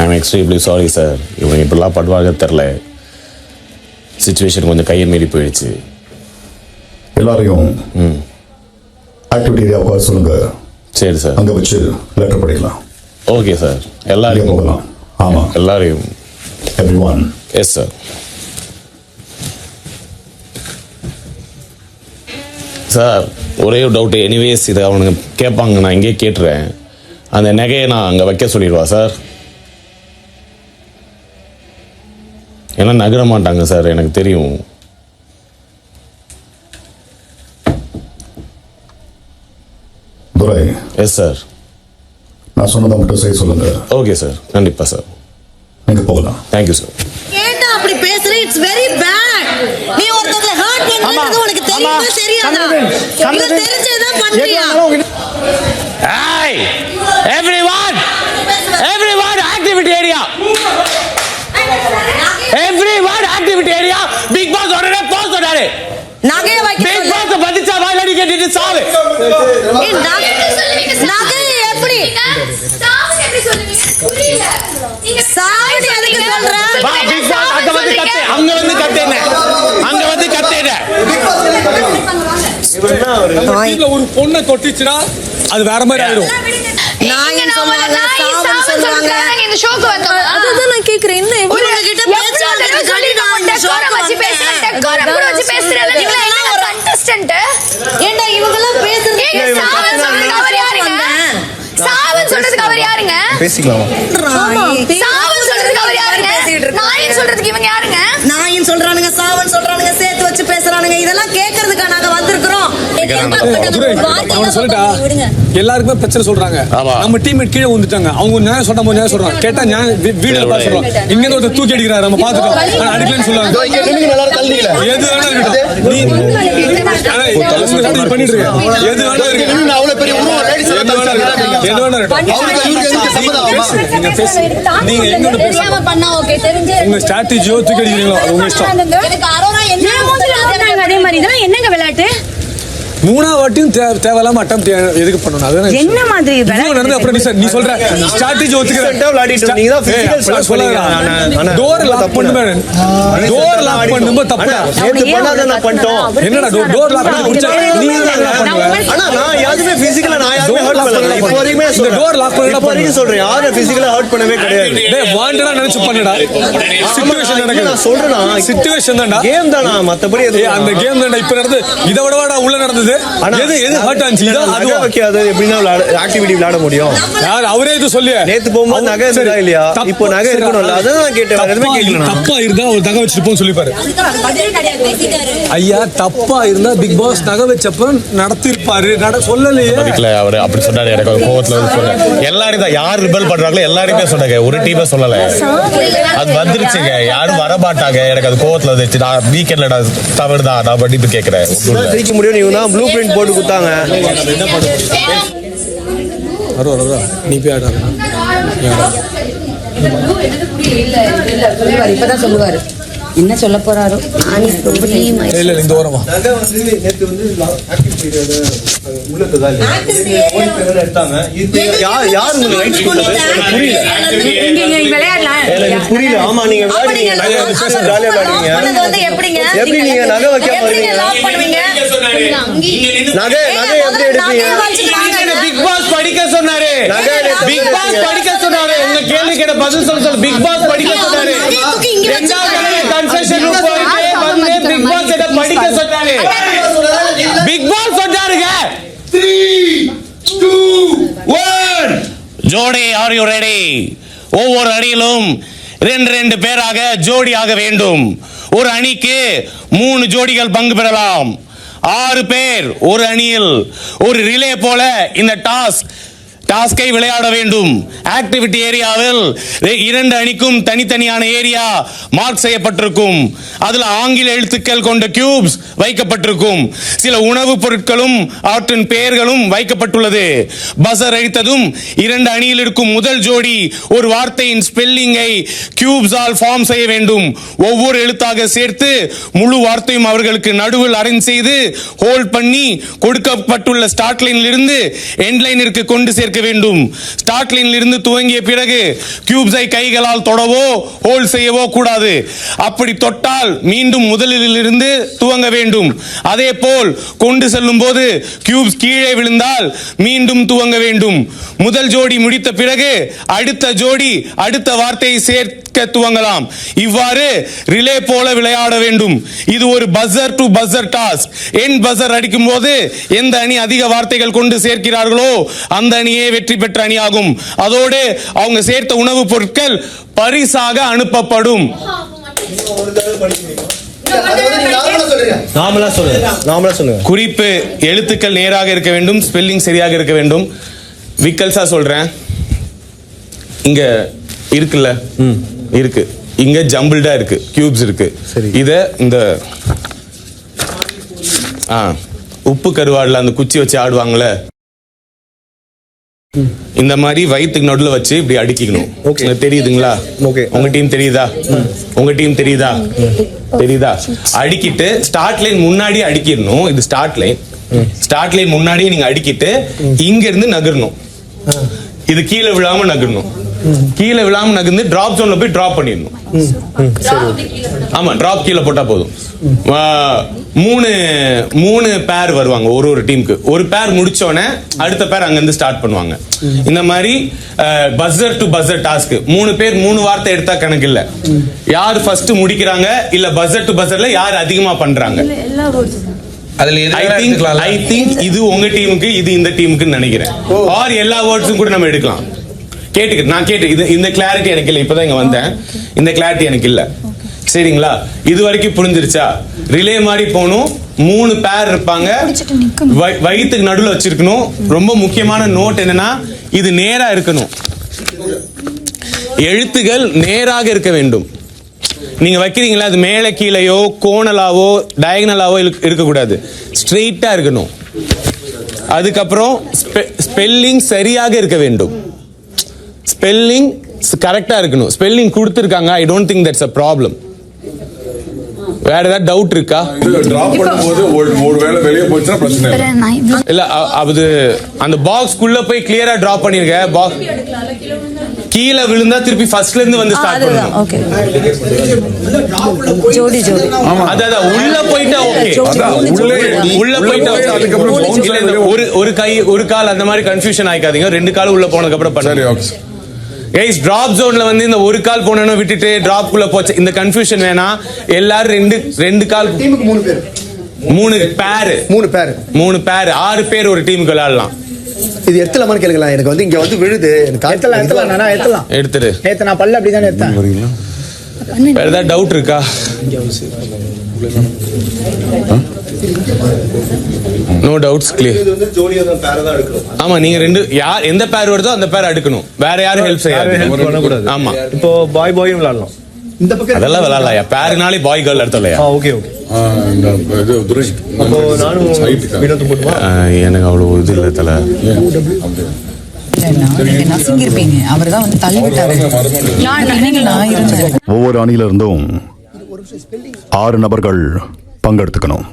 I'm extremely sorry sir. இவங்க இப்படிலாம் படுவாங்க தெரில. சுச்சுவேஷன் கொஞ்சம் கையை மீறி போயிடுச்சு. எல்லாரையும் ஆக்டிவிட்டி ஏரியாவுக்கு சொல்லுங்க. சரி சார். அங்க வச்சு லெட்டர் படிக்கலாம். Okay sir. வெளியே எல்லாரையும் போகலாம். ஆமா எல்லாரையும். எவ்ரிஒன். Yes sir. சார் ஒரே ஒரு டவுட்டு. எனிவேஸ் இதை அவனுங்க கேட்பாங்க, நான் இங்கே கேட்டுறேன். அந்த நகையை நான் அங்கே வைக்க சொல்லிடுவா சார்? ஏன்னா நகர மாட்டாங்க சார், எனக்கு தெரியும். Durai yes sir. நான் சொன்னதை மட்டும் செய்ய சொல்லுங்க. ஓகே சார், கண்டிப்பாக சார். நீங்க போகலாம். Thank you sir. ஏன்டா அப்படி பேசுற? It's very bad. நீ ஒருத்தங்களை ஹர்ட் பண்றது உனக்கு தெரியுமா தெரியாதா? இது தெரிஞ்சேதான் பண்றியா? Hey! Everyone! Everyone activity area! Everyone activity area! Big Boss உடனே போஸ்ட் சொன்னாரு. நகைய வைக்க Big Boss பதிச்சா வாயிலடி கேட்டிட்டு சாவு. ஏய் நகை எப்படி? சாவு எப்படி சொல்லுவீங்க? புரியல. நீங்க சாவு எதுக்கு சொல்ற? வா Big Boss அங்க வந்து கத்து. அங்க வந்து கத்துனே. அங்க வந்து கத்துனே. வீட்ல ஒரு பொண்ணை தொட்டிச்சுனா அது வேற மாதிரி ஆயிடும். நாயின் சொல்லுவாங்க, சாவுன்னு சொல்லுவாங்க. இந்த ஷோக்கு வந்தோம். அதுதான் நான் கேக்குறேன். என்ன உங்ககிட்ட பேசுறதுக்கு கடினம் இந்த ஷோக்கு வச்சு பேசுறேன். டெக்கோரம் கூட வச்சு பேசுறேன். இவங்க எல்லாம் ஒரு கண்டஸ்டன்ட். ஏண்டா இவங்க எல்லாம் பேசுறது? சாவுன்னு சொல்றதுக்கு அவர் யாருங்க? சாவுன்னு சொல்றதுக்கு அவர் யாருங்க? பேசிக்கலாம் சாவுன்னு சொல்றதுக்கு அவர் யாருங்க? நாயின் சொல்றதுக்கு இவங்க யாருங்க? நாயின் சொல்றானுங்க, சாவுன்னு சொல்றானுங்க, சேர்த்து வச்சு பேசுறானுங்க. இதெல்லாம் கேக்குறதுக்கா நாங்க வந்திருக்கிறோம். அவன் சொல்லிட்டா எல்லாருக்குமே பிரச்சனை சொல்றாங்க. நம்ம டீம்மேட் கீழே வந்துட்டாங்க, அவங்க நியாயம் சொல்ற போது நியாயம் சொல்றாங்க. கேட்டா நியாயம் வீடியோ பார்த்து சொல்றாங்க. இங்க இருந்து ஒருத்தர் தூக்கி அடிக்கிறாரு, நம்ம பாத்துட்டோம். ஆனா அடிக்கலன்னு சொல்லுவாங்க. எது வேணா இருக்கட்டும், நீ பண்ணிட்டு இருக்க. எது வேணா இருக்கட்டும், அவ்வளவு பெரிய உருவம் லேடிஸ் எது வேணா இருக்கட்டும், எது வேணா இருக்கட்டும். நீங்க பேசு, நீங்க எங்க பேசுறீங்க பண்ணா ஓகே தெரிஞ்சு உங்க ஸ்ட்ராட்டஜியோ தூக்கி அடிக்கிறீங்களோ அது உங்க இஷ்டம். எனக்கு அரோரா என்ன அதே மாதிரி இதெல்லாம் என்னங்க விளையாட்டு? மூணாவது வாட்டியும் தேவையில்லாம அட்டம் எதுக்கு பண்ணணும்? அதுதான் என்ன மாதிரி நடந்து. அப்புறம் நீ சொல்ற ஸ்ட்ராட்டஜி ஒத்துக்கிறேன். டோர் லாக் பண்ணுமே, டோர் லாக் பண்ணும்போது தப்பு. என்னடா டோர் லாக் பண்ணி முடிச்சா நீ ஆனா நான் யாருமே பிசிக்கலா நான் யாருமே ஹர்ட் பண்ணல. இப்போ வரைக்கும் இந்த டோர் லாக் பண்ணல பண்ணி சொல்றேன். யாரும் பிசிக்கலா ஹர்ட் பண்ணவே கிடையாது. டேய் வாண்டடா நினைச்சு பண்ணடா. சிச்சுவேஷன் நடக்குது. நான் சொல்றேனா சிச்சுவேஷன் தான்டா. கேம் தானா, மத்தபடி அந்த கேம் தான்டா இப்ப நடந்து. இத விடவாடா உள்ள நடந்தது. எது ஹர்ட் ஆச்சு? அது வைக்காது எப்படின்னா ஆக்டிவிட்டி விளையாட முடியும். யார் அவரே இது சொல்லி நேத்து போகும்போது நகை இருக்கா இல்லையா? இப்போ நகை இருக்கணும்ல, அதான் நான் கேட்டேன். எதுவுமே கேட்கல. தப்பா இருந்தா ஒரு நகை வச்சுட்டு போன்னு சொல்லிப்பாரு. ஐயா தப்பா இருந்தா பிக் பாஸ் நகை வச்சப்ப நடத்திருப்பாரு. சொல்லலையே அவரு அப்படி சொன்னாரு. எனக்கு கோவத்துல சொன்னாரு. எல்லாரும் தான் யார் ரிபல் பண்றாங்களோ எல்லாருமே சொன்னாங்க. ஒரு டீமே சொல்லல. அது வந்துருச்சுங்க. யாரும் வர மாட்டாங்க. எனக்கு அது கோவத்துல வந்துச்சு. நான் வீக்கெண்ட்ல தவறு தான், நான் பண்ணிட்டு கேட்கிறேன். ஜெயிக்க முடியும். நீங்க தான் ப்ளூ பிரிண்ட் போட்டு கொடுத்தாங்க. நீ போய் ஆடாத. இப்பதான் சொல்லுவாரு என்ன சொல்ல போறாரோ. இல்ல இந்த ஓரமா நகை வந்து நேத்து வந்து ஆக்டிவிட்டி உள்ளதா இல்ல எடுத்தாங்க. இது யார் உங்களுக்கு ரைட் கொடுத்தது? புரியல. ஆமா நீங்க விளையாடுவீங்க, ஜாலியா விளையாடுவீங்க. எப்படி நீங்க நகை வைக்க போறீங்க? நகை எப்படி எடுப்பீங்க? பிக் பாஸ் படிக்க சொன்னாரு. பிக் பாஸ் படிக்க சொன்னாரு. உங்க கேள்வி கேட்ட பதில் சொல்ல பிக் பாஸ் படிக்க சொன்னாரு. கன்செஷன் ரூம் போயிட்டு வந்து பிக் பாஸ் கிட்ட படிக்க சொன்னாரு. பிக் பாஸ் சொன்னாருங்க. 3 2 1 ஜோடி ஆர் யூ ரெடி? ஒவ்வொரு அணியிலும் 2 பேராக ஜோடியாக வேண்டும். ஒரு அணிக்கு 3 ஜோடிகள் பங்கு பெறலாம். 6 பேர் ஒரு அணியில். ஒரு ரிலே போல இந்த டாஸ்கை விளையாட வேண்டும். ஆக்டிவிட்டி ஏரியாவில் 2 அணிக்கும் தனித்தனியான ஏரியா மார்க் செய்யப்பட்டிருக்கும். அதுல ஆங்கில எழுத்துக்கள் கொண்ட கியூப்ஸ் வைக்கப்பட்டிருக்கும். சில உணவுப் பொருட்களும் அவற்றின் பெயர்களும் வைக்கப்பட்டுள்ளது. பஸர் அடித்ததும் 2 அணியில் இருக்கும் முதல் ஜோடி ஒரு வார்த்தையின் ஸ்பெல்லிங்கை கியூப்ஸால் ஃபார்ம் செய்ய வேண்டும். ஒவ்வொரு எழுத்தாக சேர்த்து முழு வார்த்தையும் அவர்களுக்கு நடுவில் அரேஞ்ச் செய்து ஹோல்ட் பண்ணி கொடுக்கப்பட்டுள்ள ஸ்டார்ட் லைனில் இருந்து எண்ட் லைனிற்கு கொண்டு சேர்க்க வேண்டும். ஸ்டார்ட் லைனில் இருந்து துவங்கிய பிறகு கியூப்ஸை கைகளால் தொடவோ ஹோல்ட் செய்யவோ கூடாது. அப்படி தொட்டால் மீண்டும் முதலில் இருந்து துவங்க வேண்டும். அதே போல் கொண்டு செல்லும் போது கியூப்ஸ் கீழே விழுந்தால் மீண்டும் துவங்க வேண்டும். முதல் ஜோடி முடித்த பிறகு அடுத்த ஜோடி அடுத்த வார்த்தையை சேர்க்க துவங்கலாம். இவ்வாறு ரிலே போல விளையாட வேண்டும். இது ஒரு buzzer to buzzer task. End buzzer அடிக்கும் போது எந்த அணி அதிக வார்த்தைகள் கொண்டு சேர்க்கிறார்களோ அந்த அணியே வெற்றி பெற்ற அணியாகும். அதோடு அவங்க சேர்த்த உணவுப் பொருட்கள் பரிசாக அனுப்பப்படும். குறிப்பு எழுத்துக்கள் நேராக இருக்க வேண்டும். ஸ்பெல்லிங் சரியாக இருக்க வேண்டும். விக்கல்ஸா சொல்றேன். இங்க இருக்குல்ல, இருக்கு. இங்க ஜம்பிள்டா இருக்கு, கியூப்ஸ் இருக்கு. இத இந்த உப்பு கருவாடுல அந்த குச்சி வச்சு ஆடுவாங்கல்ல, இந்த மாதிரி வயிற்றுக்கு நடுவில் வச்சு இப்படி அடிக்கணும். தெரியுதுங்களா? உங்க டீம் தெரியுதா? உங்க டீம் தெரியுதா? தெரியுதா? அடிக்கிட்டு ஸ்டார்ட் லைன் முன்னாடி அடிக்கிடணும். இது ஸ்டார்ட் லைன். ஸ்டார்ட் லைன் முன்னாடியே நீங்க அடிக்கிட்டு இங்க இருந்து நகரணும். இது கீழே விழாம நகரணும். கீழே விழாம நகர்ந்து டிராப் ஜோன்ல போய் டிராப் பண்ணிடணும். ஆமா, டிராப் கீழே போட்டா போதும். 3 பேர் வருவாங்க ஒரு டீமுக்கு. ஒரு பேர் முடிச்சோடனே அடுத்த பேர் அங்க இருந்து ஸ்டார்ட் பண்ணுவாங்க. இந்த மாதிரி பஸர் டு பஸர் டாஸ்க். 3 பேர் 3 வார்த்தை எடுத்தா கணக்கு இல்ல. யார் ஃபர்ஸ்ட் முடிக்கிறாங்க இல்ல பஸர் டு பஸர்ல யார் அதிகமா பண்றாங்க. ஐ திங்க் இது உங்க டீமுக்கு, இது இந்த டீமுக்கு நினைக்கிறேன். ஆர் எல்லா வேர்ட்ஸும் கூட நம்ம எடுக்கலாம். நான் கேட்டு இந்த கிளாரிட்டி எனக்கு இல்ல. இப்பதான் இங்க வந்தேன். இந்த கிளாரிட்டி எனக்கு இல்ல. சரிங்களா? இது வரைக்கும் புரிஞ்சிருச்சா? ரிலே மாதிரி போகணும், 3 பேர் இருப்பாங்க. வயிற்றுக்கு நடுவில் வச்சிருக்கணும். ரொம்ப முக்கியமான நோட் என்னன்னா இது நேரா இருக்கணும். எழுத்துகள் நேராக இருக்க வேண்டும். நீங்க வைக்கிறீங்களா அது மேலே கீழேயோ கோணலாவோ டயகனலாவோ இருக்கக்கூடாது. ஸ்ட்ரெயிட்டா இருக்கணும். அதுக்கப்புறம் ஸ்பெல்லிங் சரியாக இருக்க வேண்டும். ஸ்பெல்லிங் கரெக்டா இருக்கணும். ஸ்பெல்லிங் கொடுத்துருக்காங்க. I don't think that's a problem. வேற ஏதாவது டவுட் இருக்கா? டிராப் பண்ணும்போது ஒருவேளை வெளியே போச்சுன்னா பிரச்சனை இல்லை. இல்ல அது அந்த பாக்ஸ்க்குள்ள போய் கிளியரா டிராப் பண்ணிருக்க. பாக்ஸ் கீழே விழுந்தா திருப்பி ஃபர்ஸ்ட்ல இருந்து வந்து ஸ்டார்ட் பண்ணணும். ஓகே ஜோடி ஜோடி அதான் உள்ள போயிட்டா ஓகே. உள்ள போயிட்டா அதுக்கப்புறம் ஒரு கால் அந்த மாதிரி கன்ஃபியூஷன் ஆயிக்காதீங்க. 2 கால் உள்ள போனதுக்கு அப்புறம் பண்ணுங்க. கைஸ் டிராப் ஜோன்ல வந்து இந்த ஒரு கால் போனனோ விட்டுட்டு டிராப் குள்ள போச்சு இந்த கன்ஃபியூஷன் வேணா. எல்லாரும் ரெண்டு கால் டீமுக்கு 3 பேர் 3 பேர் 6 பேர் ஒரு டீமுக்கு விளையாடலாம். இது எத்தலாமான்னு கேளுங்களா. எனக்கு வந்து இங்க வந்து விழுது. எனக்கு எத்தலாம் எடுத்துரு. நேத்து நான் பல்ல அப்படிதானே எடுத்தேன். வேற ஏதாவது டவுட் இருக்கா? No doubts clear. ஆமா நீங்க யார் எந்த பேர் வருதோ அந்த பேர் எடுக்கணும். வேற யாரும் ஹெல்ப் செய்யாது. ஆமா இப்போ பாய் விளையாடலாம். இந்த பக்கம் அதெல்லாம் விளையாடலையா? பேருனாலே பாய் கேர்ள் எடுத்தலையா? ஓகே அப்போ நானும் வினோத் போட்டுமா? எனக்கு அவ்வளவு இது இல்ல தல. ஒவ்வொரு அணியிலிருந்தும் 6 நபர்கள் பங்கெடுத்துக்கணும்.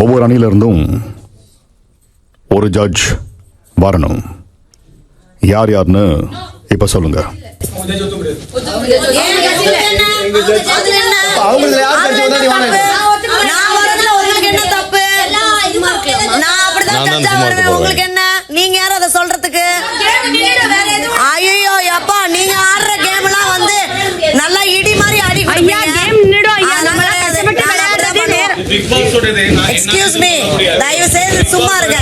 ஒவ்வொரு அணியிலிருந்தும் ஒரு ஜட்ஜ் வரணும். யாருன்னு இப்ப சொல்லுங்க. உங்களுக்கு என்ன? நீங்க யாரும் அதை சொல்றதுக்கு? ஐயோ அப்பா நீங்க ஆடுற கேம் எல்லாம் வந்து நல்லா இடி மாதிரி ஆடி. எக்ஸ்கியூஸ் மீ தயவு செய்து சும்மா இருங்க.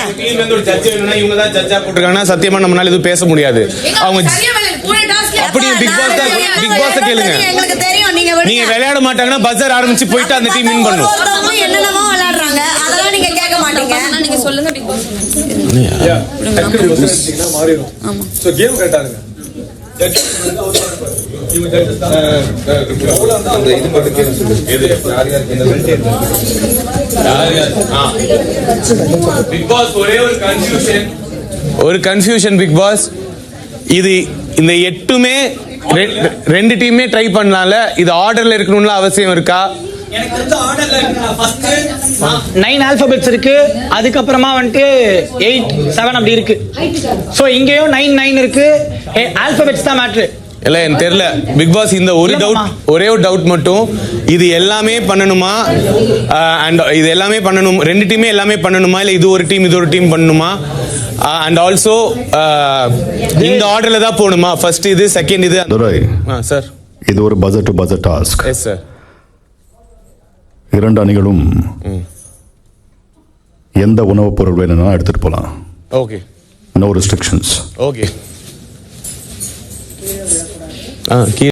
இவங்க தான் ஜட்ஜா போட்டுருக்காங்கன்னா சத்தியமா நம்மளால எதுவும் பேச முடியாது. அவங்க அப்படி பிக் பாஸ் கேளுங்க. எங்களுக்கு தெரியும் நீங்க விளையாட மாட்டாங்கன்னா பஜர் ஆரம்பிச்சு போயிட்டு அந்த டீம் வின் பண்ணும். என்னென்னமோ விளையாடுறாங்க அதெல்லாம் நீங்க கேட்க மாட்டீங்க. நீங்க சொல்லுங்க பிக் பாஸ். ஆமா சோ கேம் கரெக்ட்டா இருங்க. ஒரு கன்ஃபியூஷன் பிக் பாஸ். இது இந்த 8மே 2 டீமே ட்ரை பண்ணலாம்ல. இது ஆர்டர்ல இருக்கணும்னு அவசியம் இருக்கா? 9 ஆல்பபெட்ஸ் இருக்கு. அதுக்கப்புறமா வந்துட்டு 8 7 அப்படி இருக்கு. சோ இங்கேயும் 9 9 இருக்கு. ஆல்பபெட்ஸ் தான் மேட்ரு. இல்ல எனக்கு தெரியல பிக் பாஸ். இந்த ஒரே ஒரு டவுட் மட்டும். இது எல்லாமே பண்ணணுமா? அண்ட் இது எல்லாமே பண்ணணும் 2 டீமே எல்லாமே பண்ணணுமா? இல்ல இது ஒரு டீம் பண்ணணுமா? அண்ட் ஆல்சோ இந்த ஆர்டர்ல தான் போகணுமா? ஃபர்ஸ்ட் இது செகண்ட் இது. சார் இது ஒரு budget to budget task. Yes sir. 2 அணிகளும் எந்த உணவுப் பொருள் வேணும்னா எடுத்துட்டு போலாம். Okay no restrictions. ஓகே.